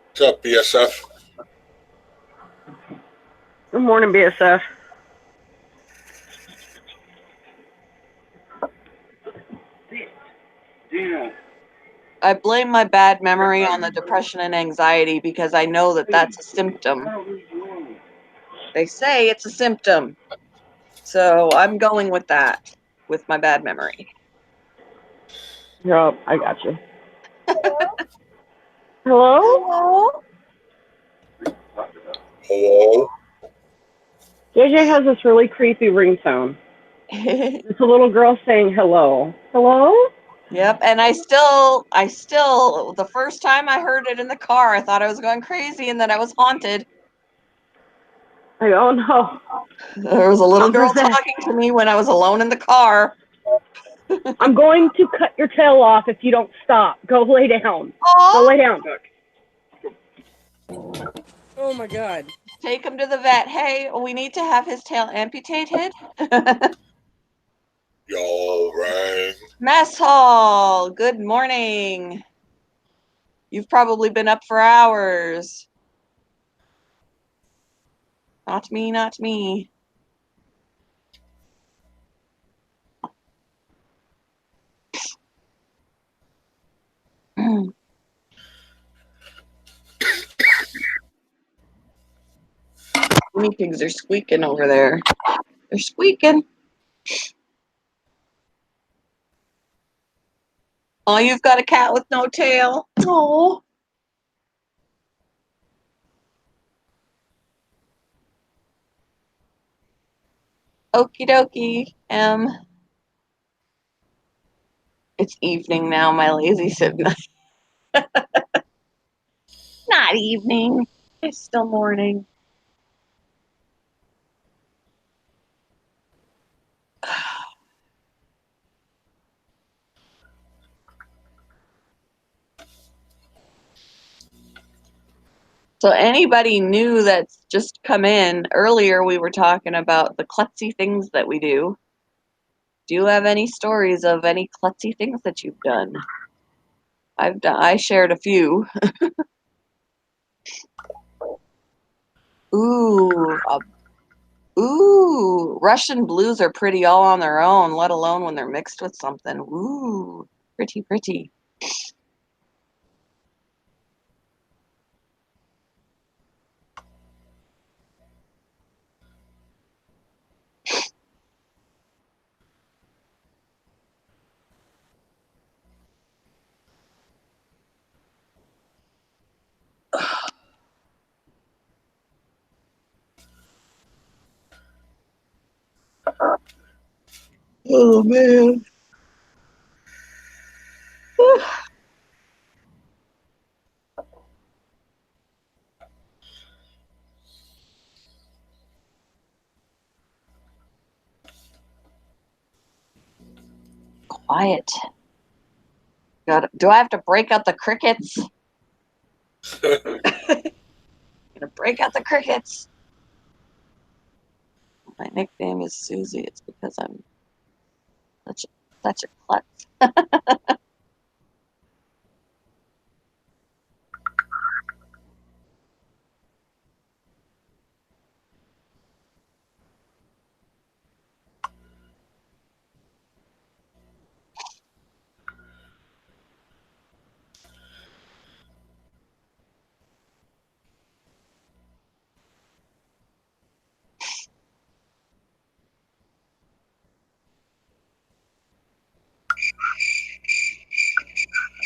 What's up, BSF? Good morning, BSF. Damn. I blame my bad memory on the depression and anxiety because I know that that's a symptom. They say it's a symptom. So I'm going with that, with my bad memory. Yep, I got you. Hello? Hello? Hello? JJ has this really creepy ringtone. It's a little girl saying hello. Hello? Yep, and I still, the first time I heard it in the car, I thought I was going crazy and that I was haunted. I go, oh no. There was a little I'm girl possessed. talking to me when I was alone in the car. I'm going to cut your tail off if you don't stop. Go lay down. Go Aw, lay down. Oh my god. take him to the vet. Hey, we need to have his tail amputated. Y'all rang. Mess hall, good morning. You've probably been up for hours. Not me, not me. Guinea pigs are squeaking over there. They're squeaking. Oh, you've got a cat with no tail. Oh. Okie dokie. It's evening now, my lazy sib. Not evening. It's still morning. So anybody new that's just come in, earlier we were talking about the klutzy things that we do. Do you have any stories of any klutzy things that you've done? I shared a few. Ooh, ooh, Russian blues are pretty all on their own, let alone when they're mixed with something. Ooh, pretty, pretty. Oh man. Quiet. Do I have to break out the crickets? Gonna break out the crickets. My nickname is Susie. It's because I'm such a klutz.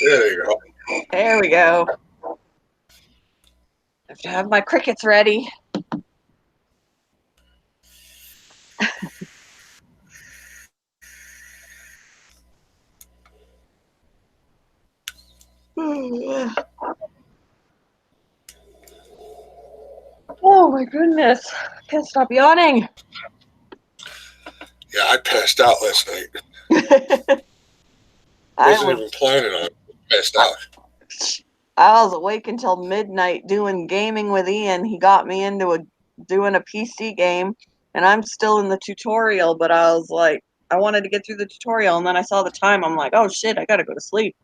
There you go. There we go. I have to have my crickets ready. Oh my goodness. Can't stop yawning. Yeah, I passed out last night. I Wasn't even planning on it. Passed out. I was awake until midnight doing gaming with Ian. He got me into doing a PC game, and I'm still in the tutorial, but I was like, I wanted to get through the tutorial, and then I saw the time. I'm like, oh shit, I gotta go to sleep.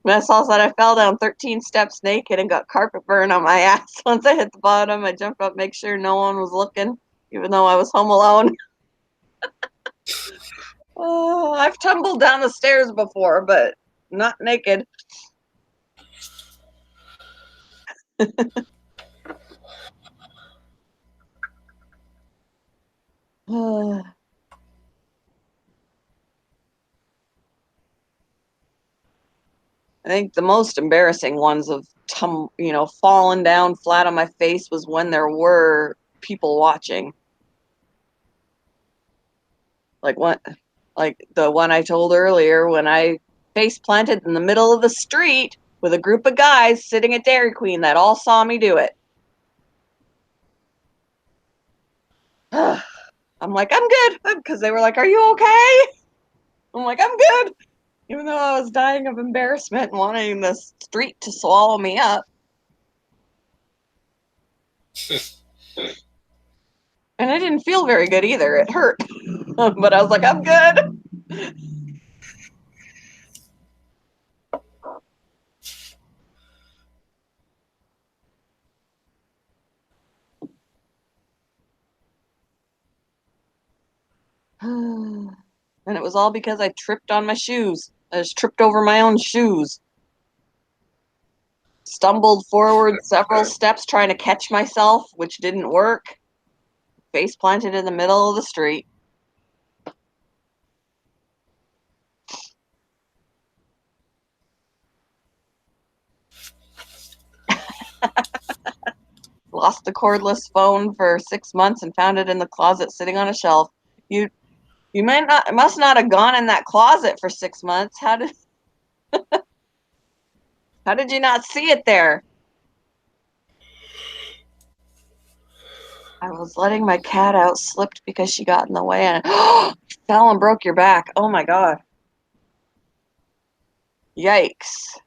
And I saw that I fell down 13 steps naked and got carpet burn on my ass. Once I hit the bottom, I jumped up, make sure no one was looking, even though I was home alone. Oh, I've tumbled down the stairs before, but not naked. I think the most embarrassing ones of falling down flat on my face was when there were people watching. Like the one I told earlier when I face planted in the middle of the street with a group of guys sitting at Dairy Queen that all saw me do it. I'm like, I'm good, because they were like, are you okay? I'm like, I'm good. Even though I was dying of embarrassment and wanting the street to swallow me up. And I didn't feel very good either. It hurt. But I was like, I'm good. And it was all because I tripped on my shoes. I just tripped over my own shoes. Stumbled forward several steps trying to catch myself, which didn't work. Face planted in the middle of the street. Lost the cordless phone for 6 months and found it in the closet sitting on a shelf. You must not have gone in that closet for 6 months. How did you not see it there? I was letting my cat out, slipped because she got in the way, and fell and broke your back. Oh my god. Yikes.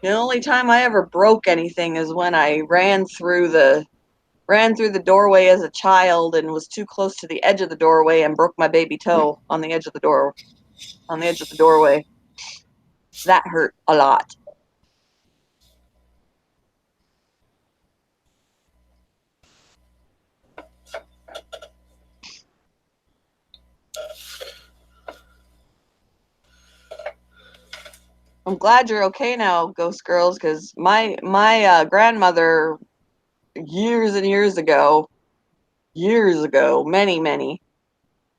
The only time I ever broke anything is when I ran through the doorway as a child and was too close to the edge of the doorway and broke my baby toe on the edge of the doorway. That hurt a lot. I'm glad you're okay now, Ghost Girls, because my grandmother years and years ago, many,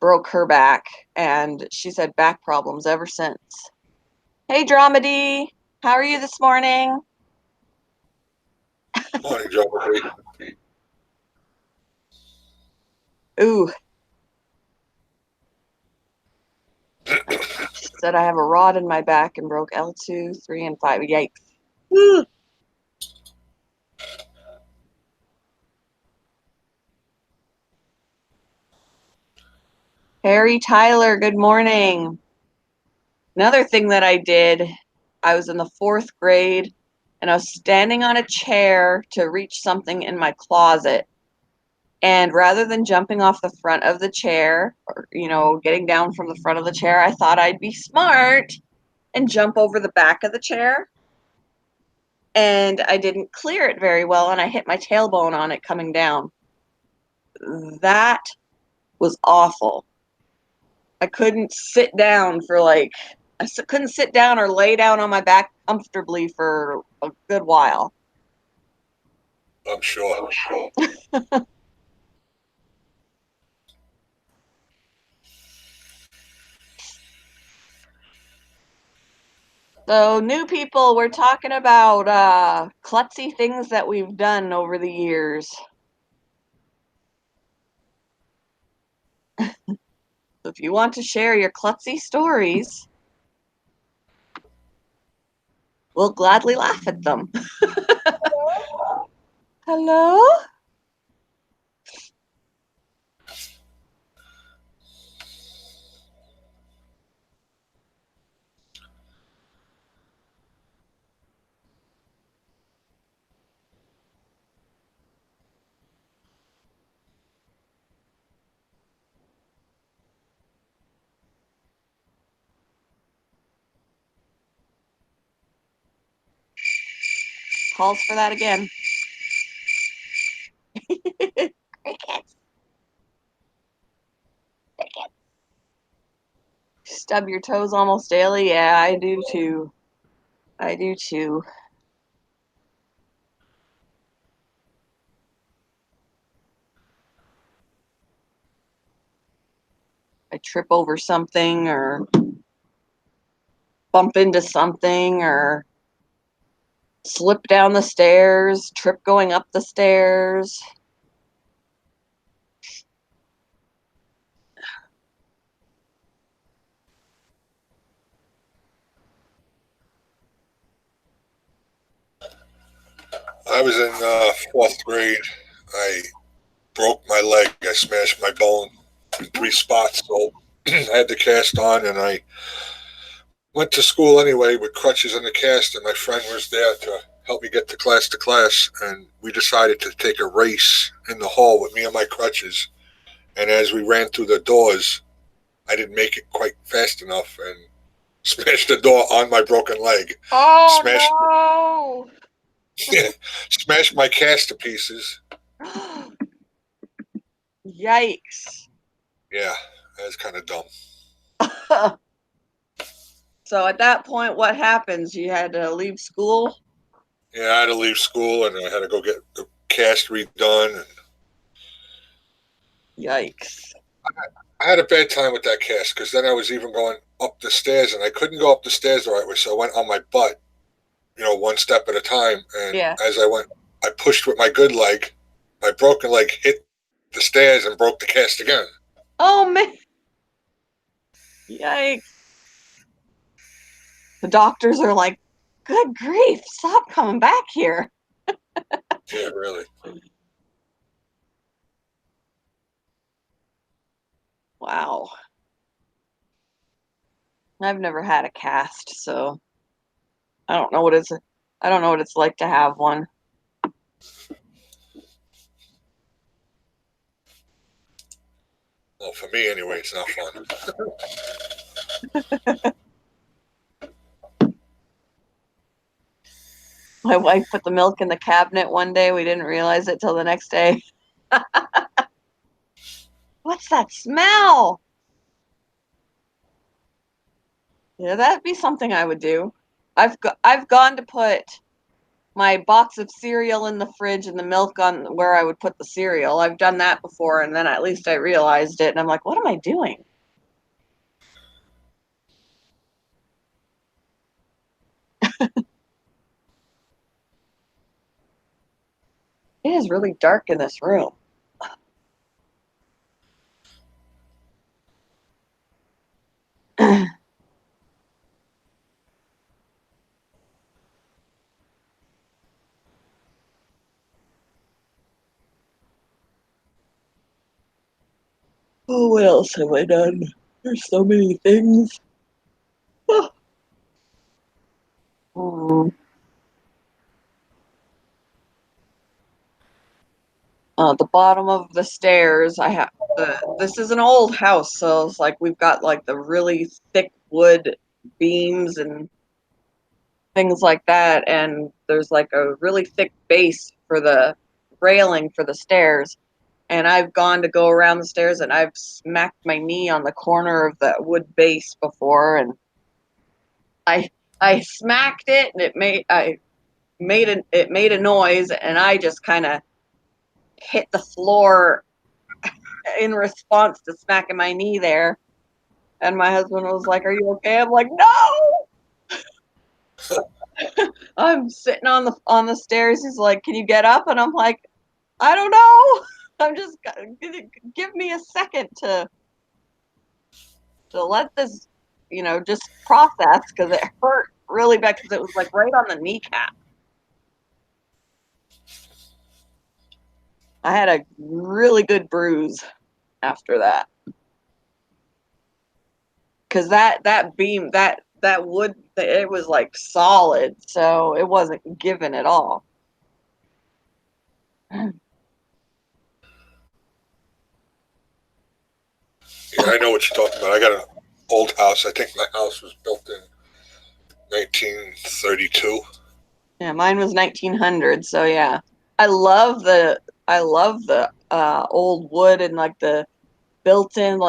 broke her back, and she's had back problems ever since. Hey, Dramedy, how are you this morning? Morning, Joe. Ooh. Said I have a rod in my back and broke L2, 3, and 5. Yikes. Woo. Harry Tyler, good morning. Another thing that I did, I was in the 4th grade and I was standing on a chair to reach something in my closet. And rather than jumping off the front of the chair or, getting down from the front of the chair, I thought I'd be smart and jump over the back of the chair. And I didn't clear it very well and I hit my tailbone on it coming down. That was awful. I couldn't sit down couldn't sit down or lay down on my back comfortably for a good while. I'm sure. So, new people, we're talking about klutzy things that we've done over the years. If you want to share your klutzy stories, we'll gladly laugh at them. Hello? Calls for that again. Crickets. Stub your toes almost daily? Yeah, I do too. I do too. I trip over something or bump into something or slip down the stairs, trip going up the stairs. I was in fourth grade. I broke my leg. I smashed my bone in 3 spots. So I had the cast on, and I went to school anyway with crutches and the cast, and my friend was there to help me get to class, and we decided to take a race in the hall with me and my crutches. And as we ran through the doors, I didn't make it quite fast enough and smashed the door on my broken leg. Oh Smashed, no! smashed my cast to pieces. Yikes. Yeah, that's kind of dumb. So at that point, what happens? You had to leave school? Yeah, I had to leave school and I had to go get the cast redone. And Yikes. I had a bad time with that cast because then I was even going up the stairs and I couldn't go up the stairs the right way. So I went on my butt, 1 step at a time. And Yeah. as I went, I pushed with my good leg. My broken leg hit the stairs and broke the cast again. Oh man. Yikes. The doctors are like, good grief, stop coming back here. Yeah, really. Wow. I've never had a cast, so I don't know what it's like to have one. Well, for me anyway, it's not fun. My wife put the milk in the cabinet one day. We didn't realize it till the next day. What's that smell? Yeah, that'd be something I would do. I've gone to put my box of cereal in the fridge and the milk on where I would put the cereal. I've done that before, and then at least I realized it, and I'm like, what am I doing? It is really dark in this room. Oh, what else have I done? There's so many things. The bottom of the stairs, I have this is an old house, so it's like we've got like the really thick wood beams and things like that, and there's like a really thick base for the railing for the stairs. And I've gone to go around the stairs and I've smacked my knee on the corner of the wood base before, and I smacked it and it made a noise, and I just kind of hit the floor in response to smacking my knee there. And my husband was like, "Are you okay?" I'm like, "No." I'm sitting on the stairs. He's like, "Can you get up?" And I'm like, "I don't know. I'm just give me a second to let this, just process because it hurt really bad because it was like right on the kneecap. I had a really good bruise after that because that beam that wood it was like solid, so it wasn't given at all. Yeah, I know what you're talking about. I got an old house. I think my house was built in 1932. Yeah, mine was 1900, so yeah. I love the old wood and like the built-in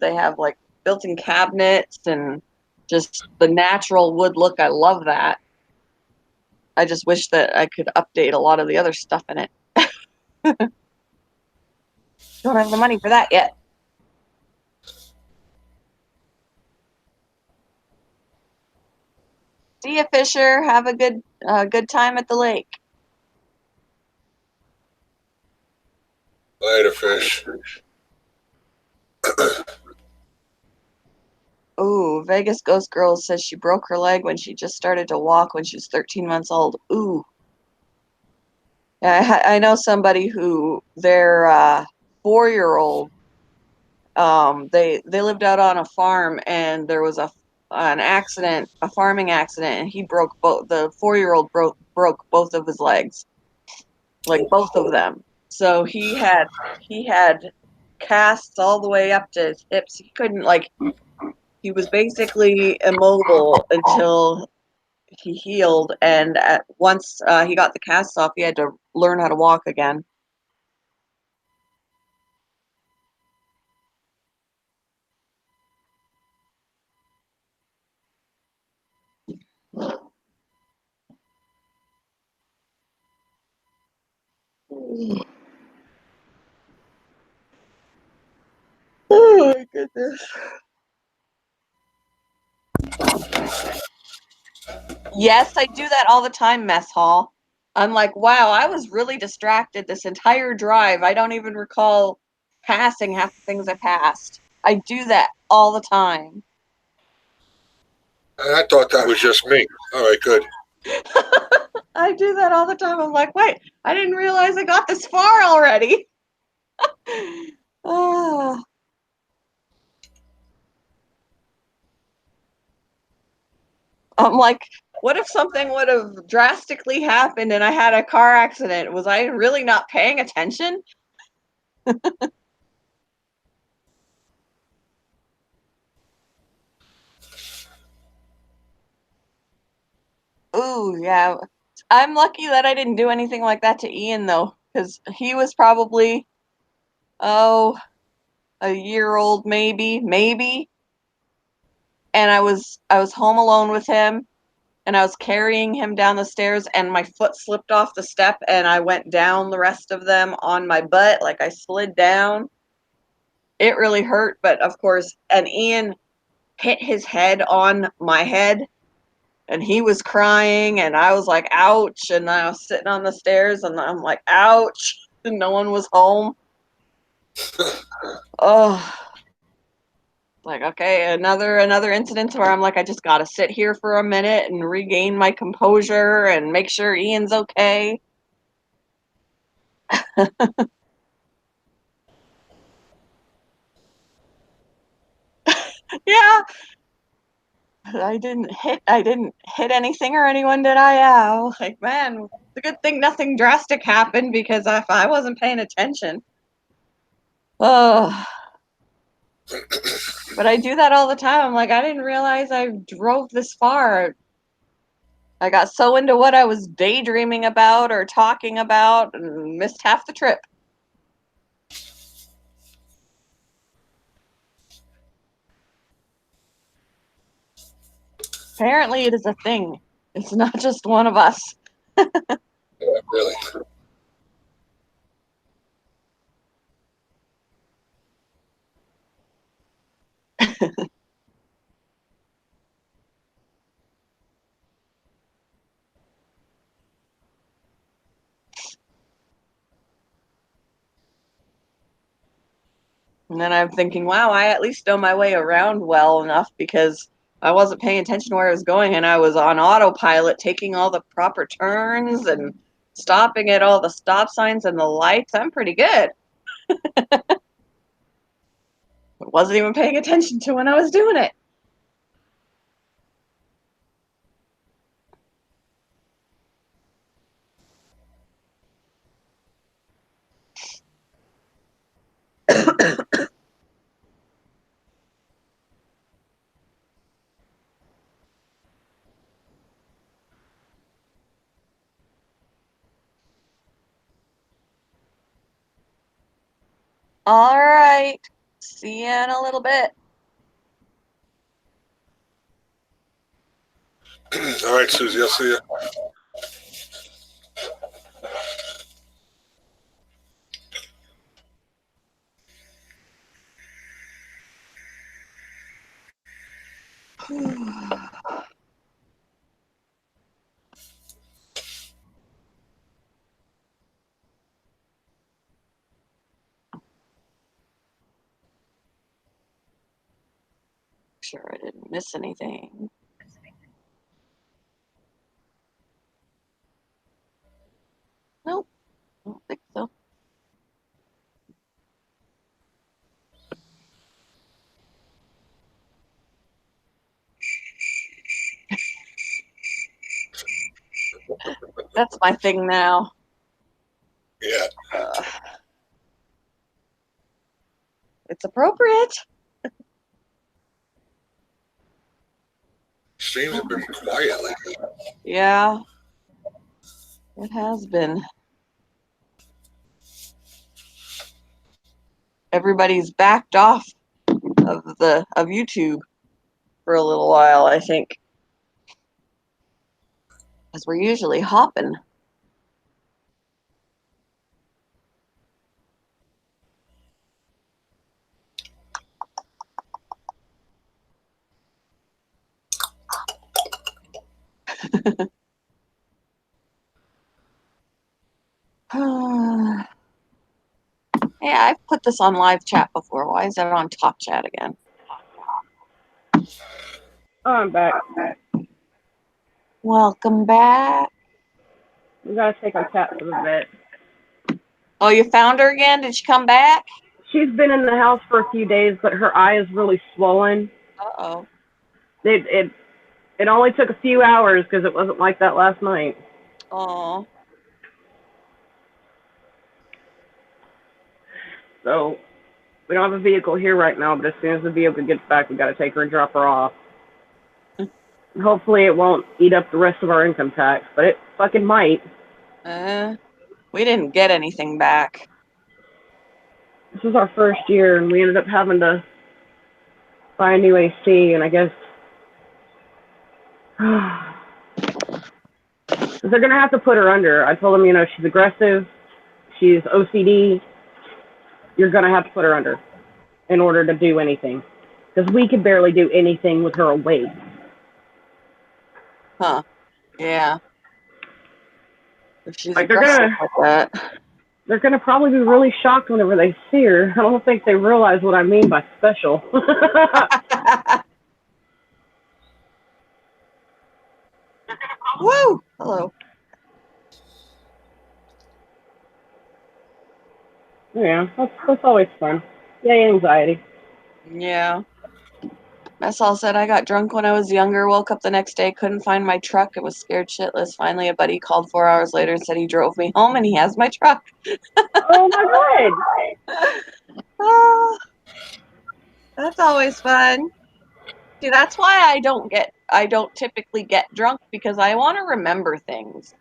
they have like built-in cabinets and just the natural wood look. I love that. I just wish that I could update a lot of the other stuff in it. Don't have the money for that yet. See ya, Fisher. Have a good time at the lake. Later, fish. Ooh, Vegas Ghost Girl says she broke her leg when she just started to walk when she was 13 months old. Ooh. Yeah, I know somebody who their 4-year-old, they lived out on a farm and there was an accident, a farming accident, and he broke both the 4-year-old broke both of his legs, like both of them. So he had casts all the way up to his hips. He couldn't like he was basically immobile until he healed, and once he got the cast off, he had to learn how to walk again. Oh my goodness. Yes, I do that all the time, mess hall. I'm like, wow, I was really distracted this entire drive. I don't even recall passing half the things I passed. I do that all the time. And I thought that was just me. All right, good. I do that all the time. I'm like, wait, I didn't realize I got this far already. Ah. I'm like, what if something would have drastically happened and I had a car accident? Was I really not paying attention? Ooh, yeah. I'm lucky that I didn't do anything like that to Ian though, because he was probably, oh, a year old maybe. And I was home alone with him and I was carrying him down the stairs and my foot slipped off the step and I went down the rest of them on my butt, like I slid down. It really hurt, but of course, and Ian hit his head on my head and he was crying and I was like, ouch. And I was sitting on the stairs and I'm like, ouch. And no one was home. Oh, like, okay, another incident where I'm like, I just gotta sit here for a minute and regain my composure and make sure Ian's okay. Yeah, I didn't hit anything or anyone, did I? Yeah, like, man, it's a good thing nothing drastic happened because if I wasn't paying attention. Oh, but I do that all the time. I'm like, I didn't realize I drove this far. I got so into what I was daydreaming about or talking about and missed half the trip. Apparently, it is a thing. It's not just one of us. Yeah, really. And then I'm thinking, wow, I at least know my way around well enough because I wasn't paying attention to where I was going and I was on autopilot taking all the proper turns and stopping at all the stop signs and the lights. I'm pretty good. I wasn't even paying attention to when I was doing it. All right. See you in a little bit. All right, Susie, I'll see you. Sure I didn't miss anything. Nope, I don't think so. That's my thing now. Yeah. It's appropriate. Streams have been quiet lately. Yeah, it has been. Everybody's backed off of YouTube for a little while, I think, because we're usually hopping. Yeah, I've put this on live chat before. Why is that on top chat again? Oh, I'm back. Welcome back. We gotta take our cat to the vet. Oh, you found her again? Did she come back? She's been in the house for a few days, but her eye is really swollen. Uh-oh. It only took a few hours because it wasn't like that last night. Oh. So we don't have a vehicle here right now, but as soon as the vehicle gets back, we gotta take her and drop her off. Hopefully it won't eat up the rest of our income tax, but it fucking might. We didn't get anything back. This was our first year, and we ended up having to buy a new AC, and I guess they're gonna have to put her under. I told them, she's aggressive, she's OCD. You're gonna have to put her under in order to do anything, because we could barely do anything with her awake. Huh. Yeah. If she's Like, aggressive like that. They're gonna probably be really shocked whenever they see her. I don't think they realize what I mean by special. Woo! Hello. Yeah, that's always fun. Yay, anxiety. Yeah. Messall said I got drunk when I was younger, woke up the next day, couldn't find my truck, and was scared shitless. Finally, a buddy called 4 hours later and said he drove me home and he has my truck. Oh my god! Oh, that's always fun. See, that's why I don't typically get drunk, because I want to remember things.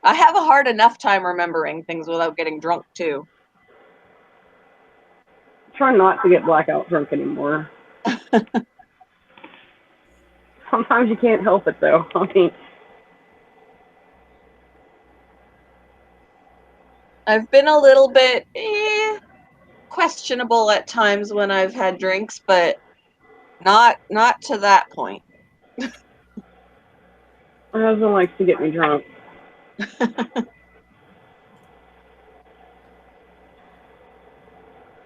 I have a hard enough time remembering things without getting drunk too. Try not to get blackout drunk anymore. Sometimes you can't help it though. I mean, I've been a little bit questionable at times when I've had drinks, but not to that point. my husband likes to get me drunk.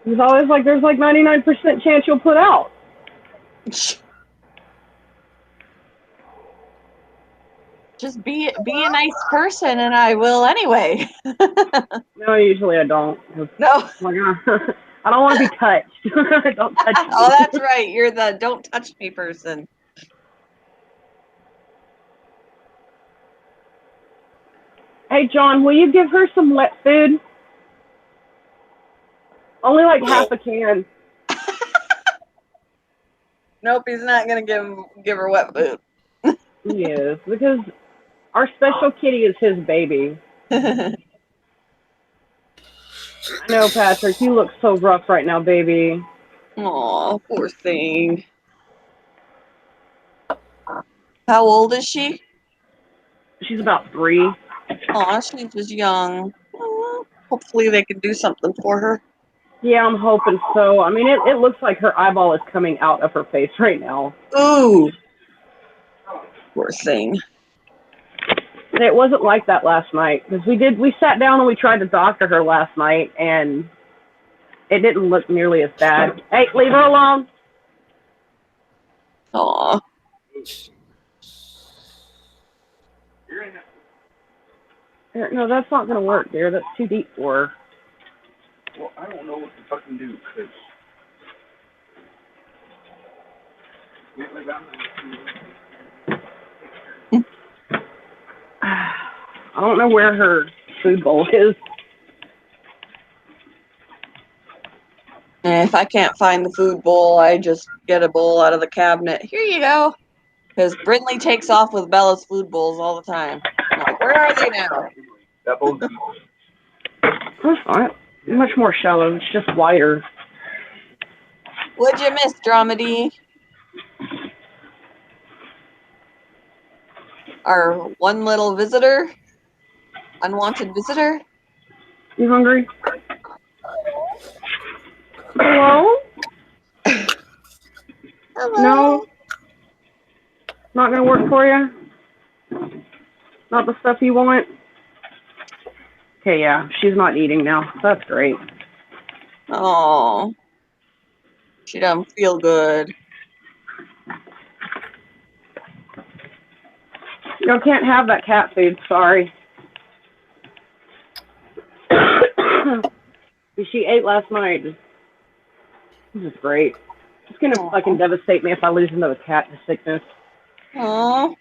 He's always like, there's like 99% chance you'll put out. Just be a nice person, and I will anyway. No, usually I don't. No. Like, I don't want to be touched. Don't touch me. Oh, that's right. You're the don't touch me person. Hey, John, will you give her some wet food? Only like half a can. Nope, he's not gonna give her wet food. He is, because our special kitty is his baby. I know, Patrick, you look so rough right now, baby. Aw, poor thing. How old is she? She's about 3. Aw, she's just young. Aw, hopefully they can do something for her. Yeah, I'm hoping so. I mean, it looks like her eyeball is coming out of her face right now. Ooh. Poor thing. It wasn't like that last night, because we sat down and we tried to doctor her last night, and it didn't look nearly as bad. Hey, leave her alone. Aw. No, that's not going to work, dear. That's too deep for her. Well, I don't know what to fucking do, because... I don't know where her food bowl is. And if I can't find the food bowl, I just get a bowl out of the cabinet. Here you go. Because Brindley takes off with Bella's food bowls all the time. I'm like, where are they now? That bowl's That's not much more shallow. It's just wider. What'd you miss, Dramedy? Our one little visitor? Unwanted visitor? You hungry? Hello? Hello. No? Not gonna work for you? Not the stuff you want? Okay, yeah, she's not eating now. That's great. Oh. She doesn't feel good. You can't have that cat food, sorry. She ate last night. This is great. It's gonna fucking devastate me if I lose another cat to sickness. Oh.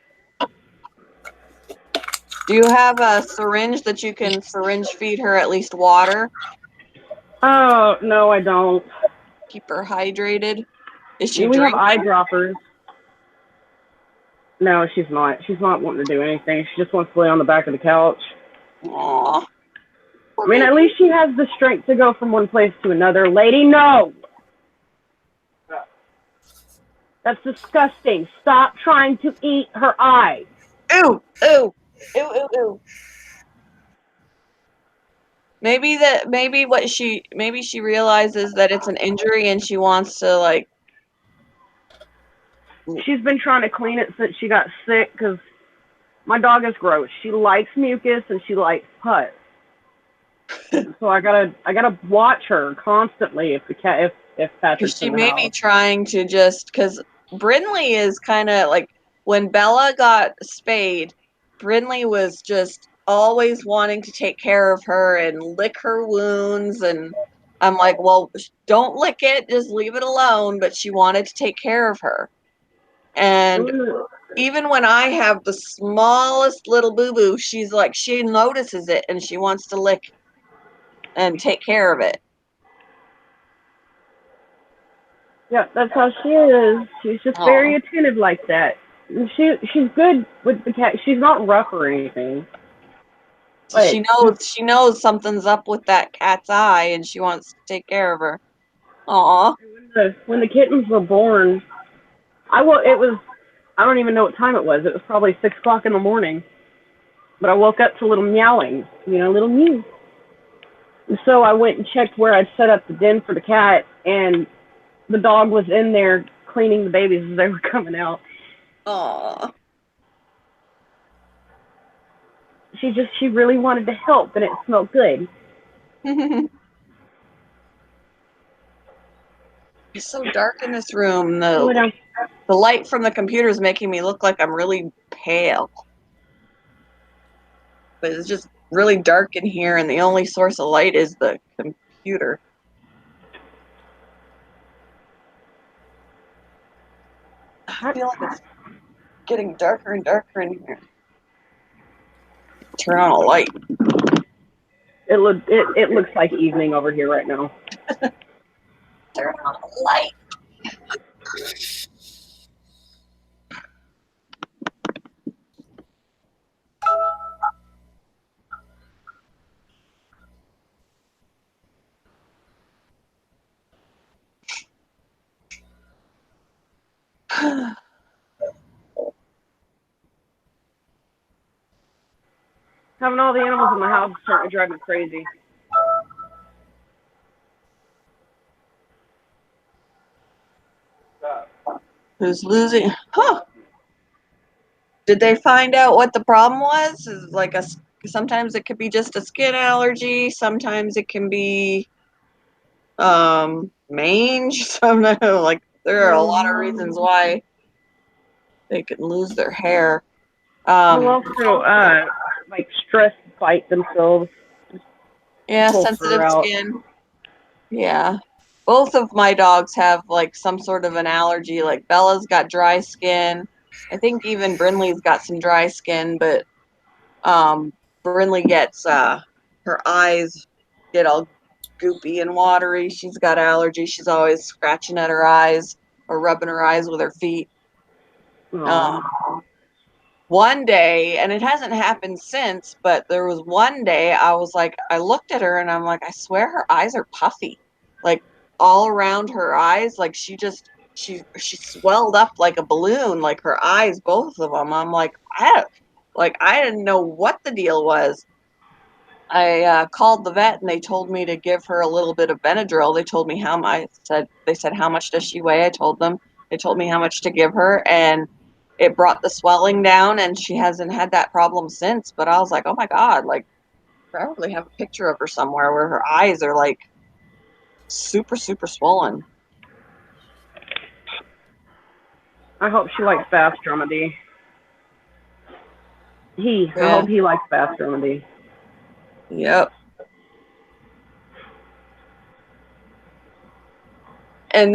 Do you have a syringe that you can syringe feed her at least water? Oh, no, I don't. Keep her hydrated? Is she We have drinking? eyedroppers. No, she's not. She's not wanting to do anything. She just wants to lay on the back of the couch. Aw. I mean, at least she has the strength to go from one place to another. Lady, no! That's disgusting. Stop trying to eat her eye. Ew, ew, ew, ew, ew. Maybe she realizes that it's an injury and she wants to, like... She's been trying to clean it since she got sick, because my dog is gross. She likes mucus and she likes pus. So I gotta watch her constantly if Patrick's She in the may house. be trying to just... Because Brindley is kind of, like... When Bella got spayed, Brindley was just always wanting to take care of her and lick her wounds, and I'm like, well, don't lick it, just leave it alone. But she wanted to take care of her. And even when I have the smallest little boo-boo, she's like, she notices it and she wants to lick and take care of it. Yeah, that's how she is. She's just very attentive like that. She's good with the cat. She's not rough or anything. So she knows something's up with that cat's eye and she wants to take care of her. Aw. When the kittens were born, I don't even know what time it was. It was probably 6 o'clock in the morning. But I woke up to little meowing, little mew. And so I went and checked where I'd set up the den for the cat, and the dog was in there cleaning the babies as they were coming out. Aw. She really wanted to help, and it smelled good. It's so dark in this room. Go down. The light from the computer is making me look like I'm really pale. But it's just really dark in here, and the only source of light is the computer. I feel like it's getting darker and darker in here. Turn on a light. It looks like evening over here right now. Turn on a light. Having all the animals in the house is starting to drive me crazy. Who's losing? Huh. Did they find out what the problem was? Is like sometimes it could be just a skin allergy. Sometimes it can be mange. Some like there are a lot of reasons why they can lose their hair. They'll also like stress bite themselves. Yeah, Pull sensitive fur out. skin. Yeah. Both of my dogs have like some sort of an allergy. Like Bella's got dry skin. I think even Brinley's got some dry skin, but Brinley gets her eyes get all goopy and watery. She's got allergies. She's always scratching at her eyes or rubbing her eyes with her feet. One day, and it hasn't happened since, but there was one day I was like, I looked at her and I'm like, I swear her eyes are puffy, like all around her eyes, like she swelled up like a balloon, like her eyes, both of them. I'm like, I didn't know what the deal was. I called the vet and they told me to give her a little bit of Benadryl. They told me they said, how much does she weigh? I told them. They told me how much to give her, and it brought the swelling down, and she hasn't had that problem since. But I was like, oh my God, like I probably have a picture of her somewhere where her eyes are like super, super swollen. I hope she likes Bath Dramedy. I hope he likes Bath Dramedy. Yep. And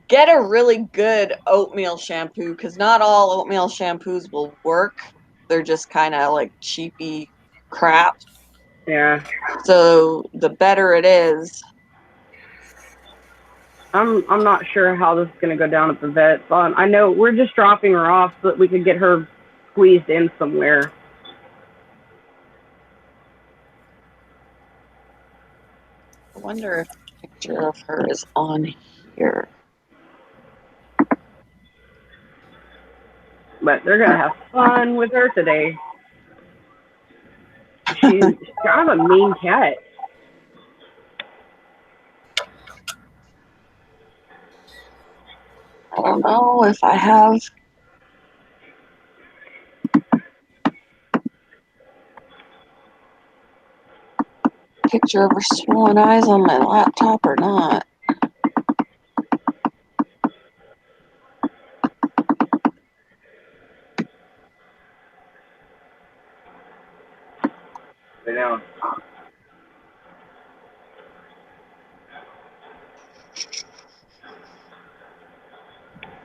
get a really good oatmeal shampoo, because not all oatmeal shampoos will work. They're just kind of like cheapy crap. Yeah. So the better it is. I'm not sure how this is gonna go down at the vet. I know we're just dropping her off so that we could get her squeezed in somewhere. I wonder if a picture of her is on here. But they're gonna have fun with her today. She's kind of a mean cat. I don't know if I have a picture of her swollen eyes on my laptop or not. Lay down.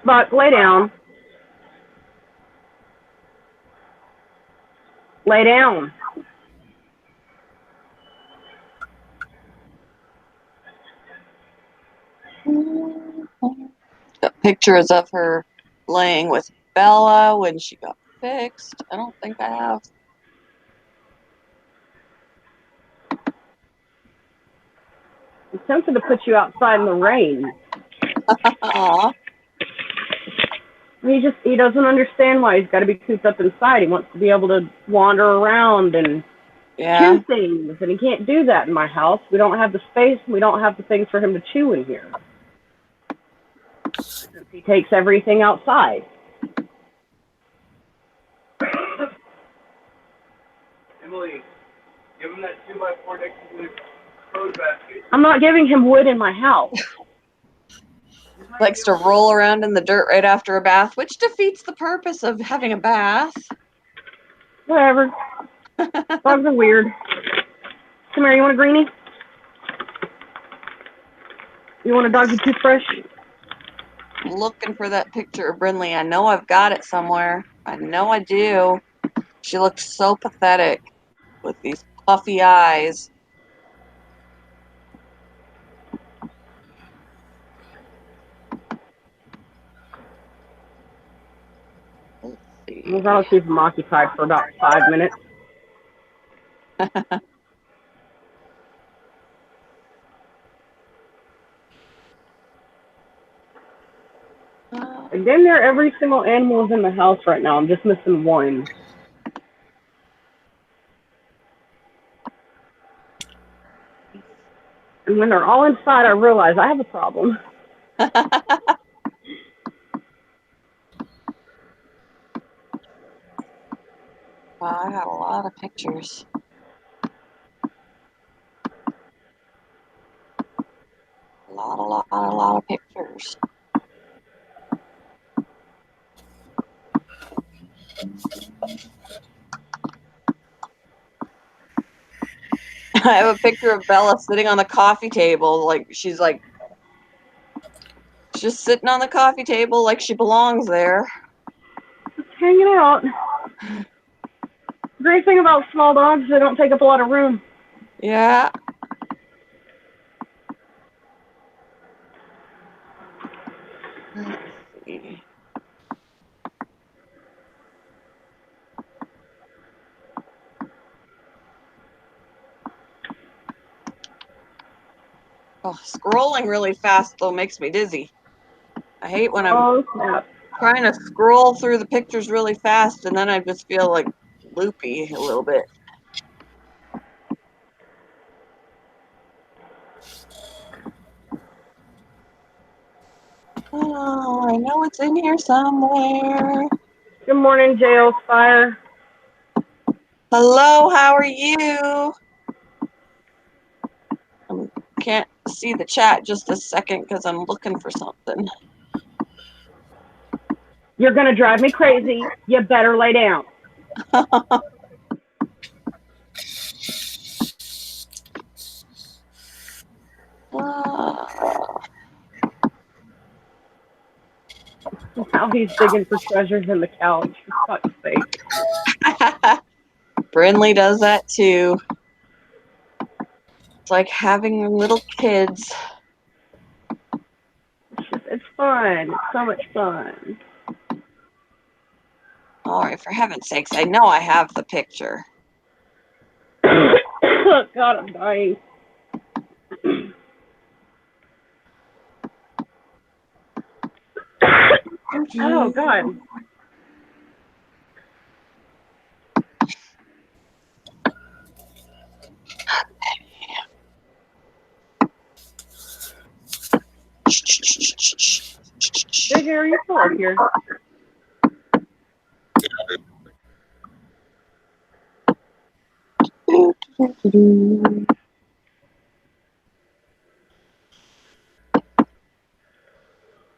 Buck, lay down. Lay down. Got pictures of her laying with Bella when she got fixed. I don't think I have. I'm tempted to put you outside in the rain. Aw. He doesn't understand why he's got to be cooped up inside. He wants to be able to wander around and chew things, and he can't do that in my house. We don't have the space. We don't have the things for him to chew in here. He takes everything outside. Emily, give him that 2x4 next to the clothes basket. I'm not giving him wood in my house. Likes to roll around in the dirt right after a bath, which defeats the purpose of having a bath. Whatever. Dogs are weird. Come here, you want a greenie? You want a doggy toothbrush? Looking for that picture of Brinley. I know I've got it somewhere. I know I do. She looked so pathetic with these puffy eyes. Let's see. I'll keep them occupied for about 5 minutes. Again, there, every single animal is in the house right now. I'm just missing one. And when they're all inside, I realize I have a problem. Wow, I got a lot of pictures. A lot of pictures. I have a picture of Bella sitting on the coffee table, like she's just sitting on the coffee table like she belongs there. Just hanging out. Great thing about small dogs, they don't take up a lot of room. Yeah. Let's see. Oh, scrolling really fast though makes me dizzy. I hate when I'm trying to scroll through the pictures really fast and then I just feel like loopy a little bit. Oh, I know it's in here somewhere. Good morning, Jail Fire. Hello, how are you? I can't see the chat just a second because I'm looking for something. You're going to drive me crazy. You better lay down. Now he's digging for treasures in the couch, for fuck's sake. Brinley does that too. It's like having little kids. It's fun. It's so much fun. All right, for heaven's sakes, I know I have the picture. Oh, God, I'm dying. Oh, God. JJ, are you still up here?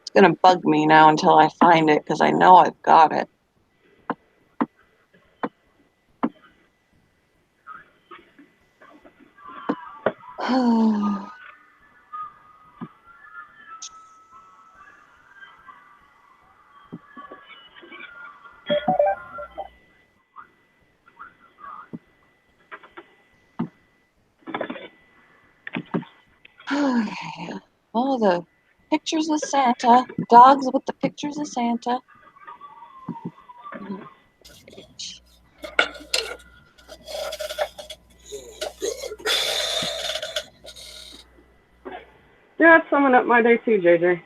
It's gonna bug me now until I find it because I know I've got it. Oh, the pictures of Santa. Dogs with the pictures of Santa. Yeah, that's someone up my day too, JJ.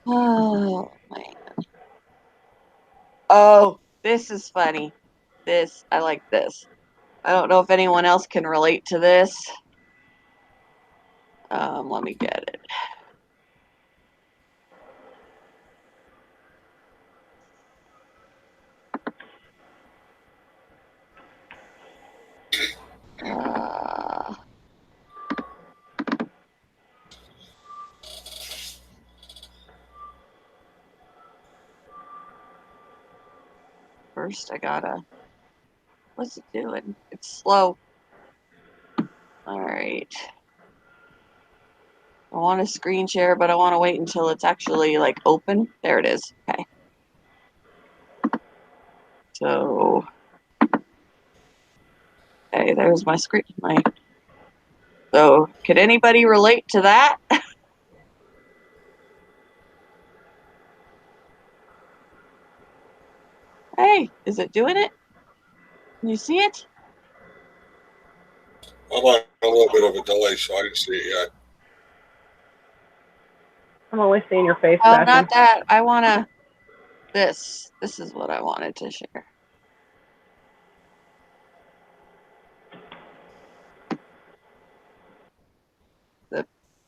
Oh, man. Oh, this is funny. I like this. I don't know if anyone else can relate to this. Let me get it. first I gotta... What's it doing? It's slow. Alright. I want to screen share, but I want to wait until it's actually, like, open. There it is. Okay. So... Okay, there's my screen. So, could anybody relate to that? Hey, is it doing it? Can you see it? I'm on a little bit of a delay, so I didn't see it yet. I'm always seeing your face, Oh, Sebastian. not that. I want to... This. This is what I wanted to share.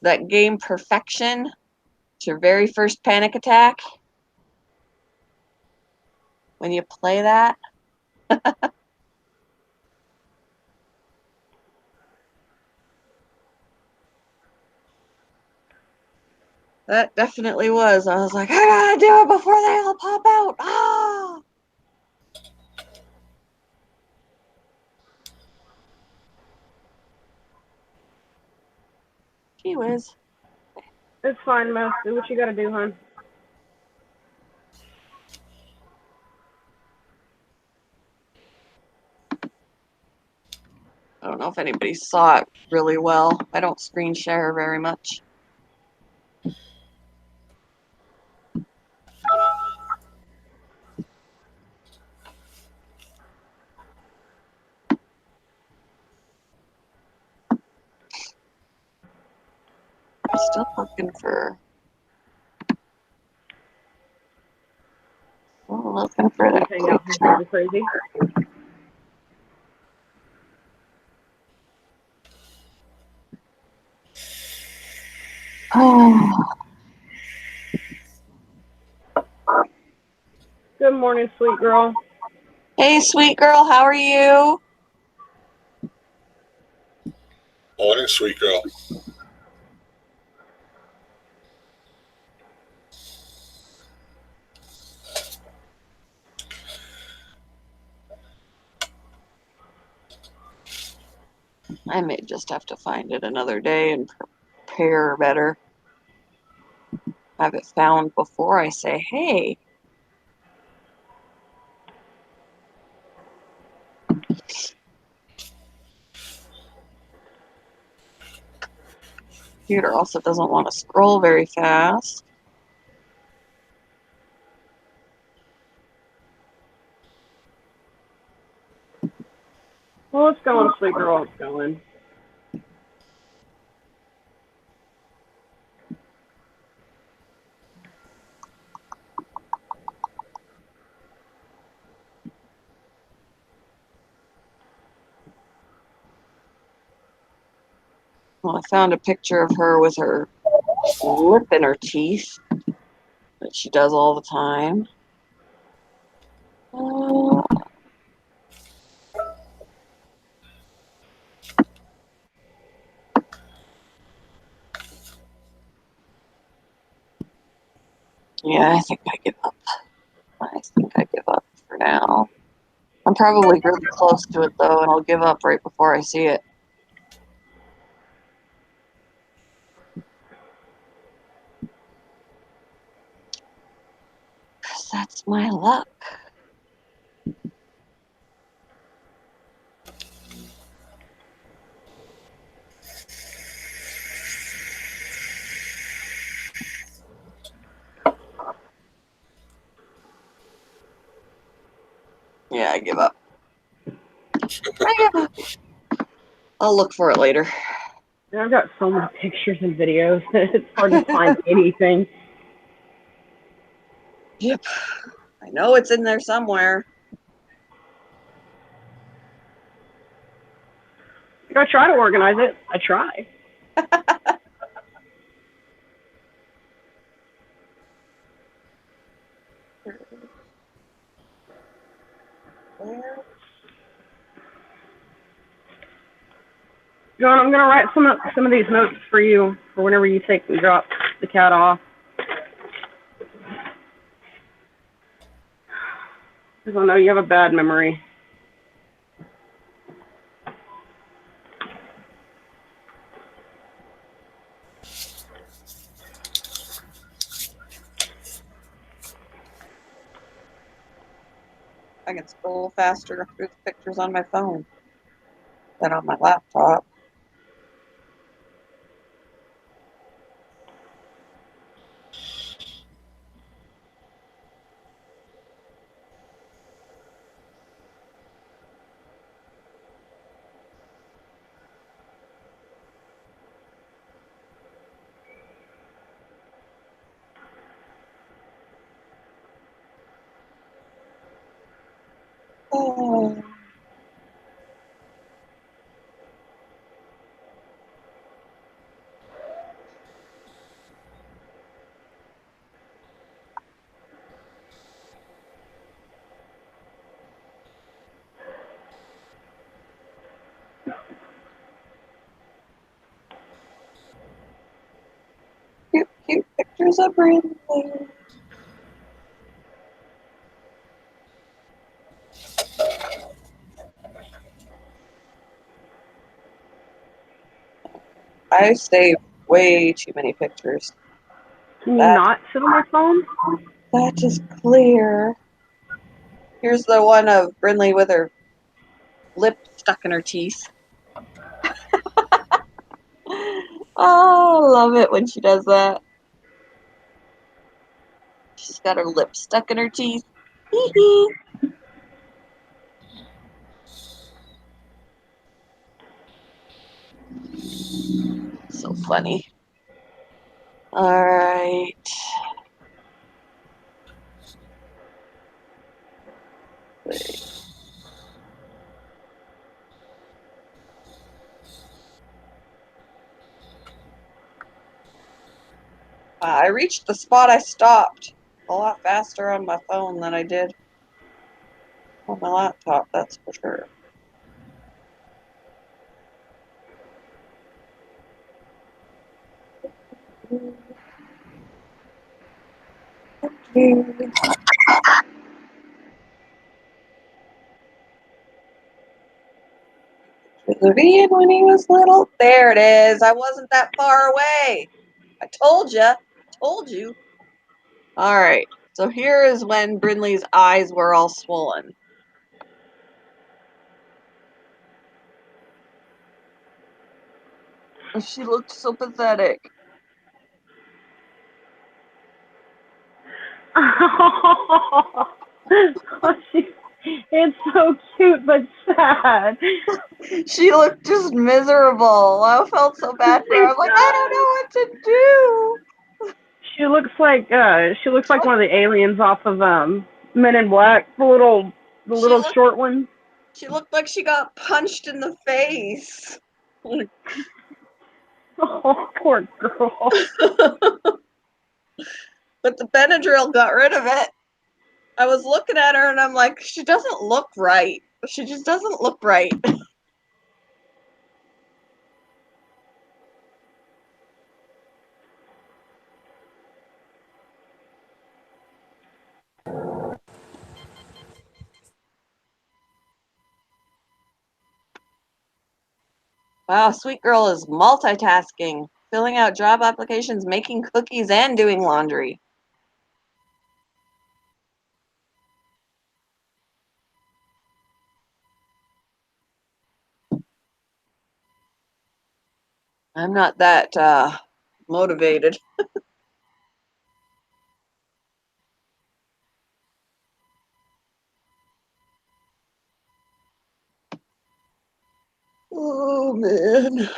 That game Perfection. It's your very first panic attack. When you play that. That definitely was. I was like, I gotta do it before they all pop out. Ah! Gee whiz. It's fine, Mo. Do what you gotta do, hon. I don't know if anybody saw it really well. I don't screen share very much. I'm still looking for that Hang out quick here crazy. Oh. Good morning, sweet girl. Hey, sweet girl, how are you? Morning, sweet girl. I may just have to find it another day and prepare better. Have it found before I say, hey. Computer also doesn't want to scroll very fast. Well, it's going, sweet girl. It's going. Well, I found a picture of her with her lip in her teeth that she does all the time. Yeah, I think I give up. I think I give up for now. I'm probably really close to it, though, and I'll give up right before I see it. 'Cause that's my luck. Yeah, I give up. I give up. I'll look for it later. I've got so many pictures and videos. It's hard to find anything. Yep. I know it's in there somewhere. I try to organize it. I try. John, I'm gonna write some of these notes for you for whenever you take and drop the cat off. Because I know you have a bad memory. I can scroll faster through the pictures on my phone than on my laptop. Oh. Cute, cute pictures of Brindley. I save way too many pictures. Can you not sit on my phone? That is clear. Here's the one of Brindley with her lip stuck in her teeth. Oh, I love it when she does that. She's got her lip stuck in her teeth. Hee hee. So funny. All right. I reached the spot I stopped a lot faster on my phone than I did on my laptop, that's for sure. Vivian when he was little. There it is. I wasn't that far away. I told you. Told you. All right. So here is when Brindley's eyes were all swollen. She looked so pathetic. It's so cute but sad. She looked just miserable. I felt so bad for her. I was like, I don't know what to do. She looks like one of the aliens off of Men in Black, the little short one. She looked like she got punched in the face. Oh, poor girl. But the Benadryl got rid of it. I was looking at her and I'm like, she doesn't look right. She just doesn't look right. Wow, sweet girl is multitasking, filling out job applications, making cookies, and doing laundry. I'm not that motivated. Oh, man.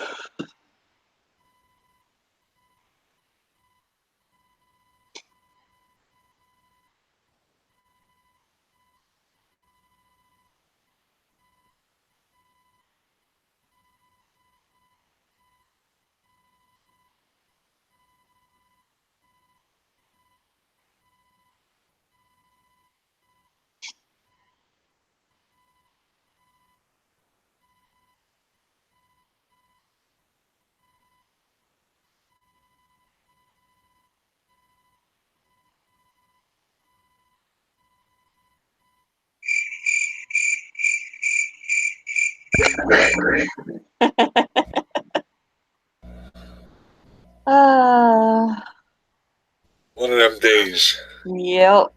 One of them days. Yep.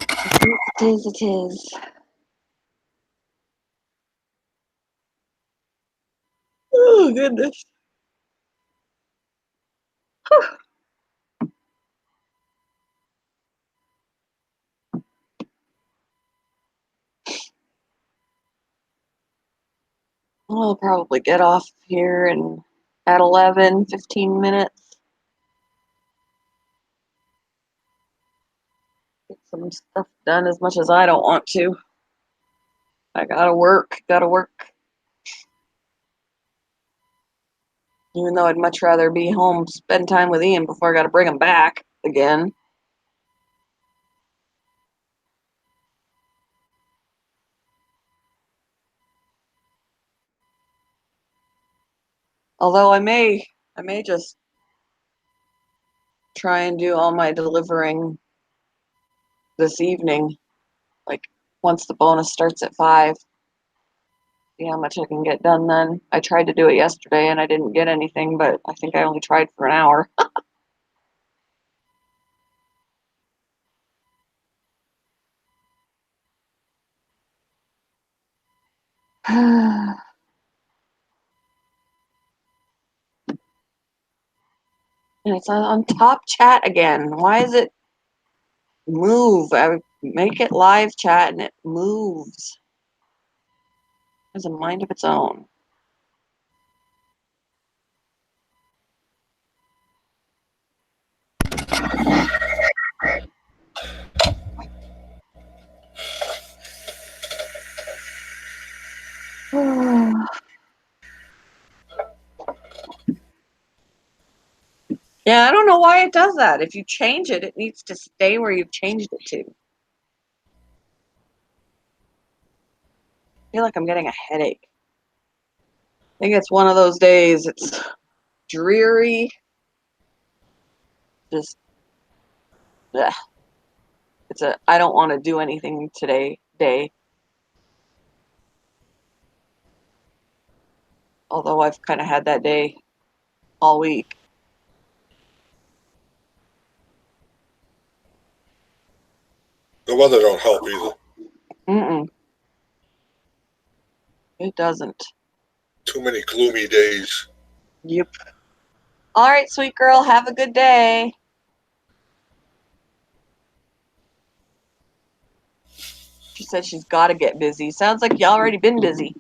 It is, it is. Oh, goodness. I'll probably get off here and at 11, 15 minutes. Get some stuff done as much as I don't want to. I gotta work. Even though I'd much rather be home, spend time with Ian before I gotta bring him back again. Although I may just try and do all my delivering this evening, like once the bonus starts at 5. See how much I can get done then. I tried to do it yesterday and I didn't get anything, but I think I only tried for an hour. And it's on top chat again. Why is it move? I would make it live chat and it moves. It has a mind of its own. Yeah, I don't know why it does that. If you change it, it needs to stay where you've changed it to. I feel like I'm getting a headache. I think it's one of those days. It's dreary. Just, ugh. It's a I don't want to do anything today day. Although I've kind of had that day all week. The weather don't help either. Mm-mm. It doesn't. Too many gloomy days. Yep. All right, sweet girl. Have a good day. She said she's got to get busy. Sounds like you already been busy.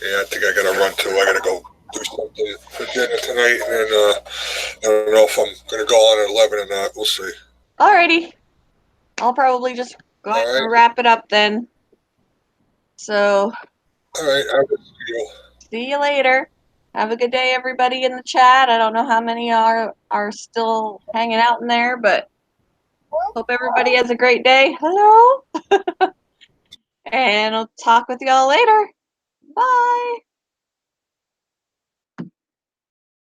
Yeah, I think I gotta run too. I gotta go do something for dinner tonight, and I don't know if I'm gonna go on at 11 or not. We'll see. Alrighty. I'll probably just go ahead and wrap it up then. So. All right. I will see you. See you later. Have a good day, everybody in the chat. I don't know how many are still hanging out in there, but hope everybody has a great day. Hello. And I'll talk with y'all later. Bye.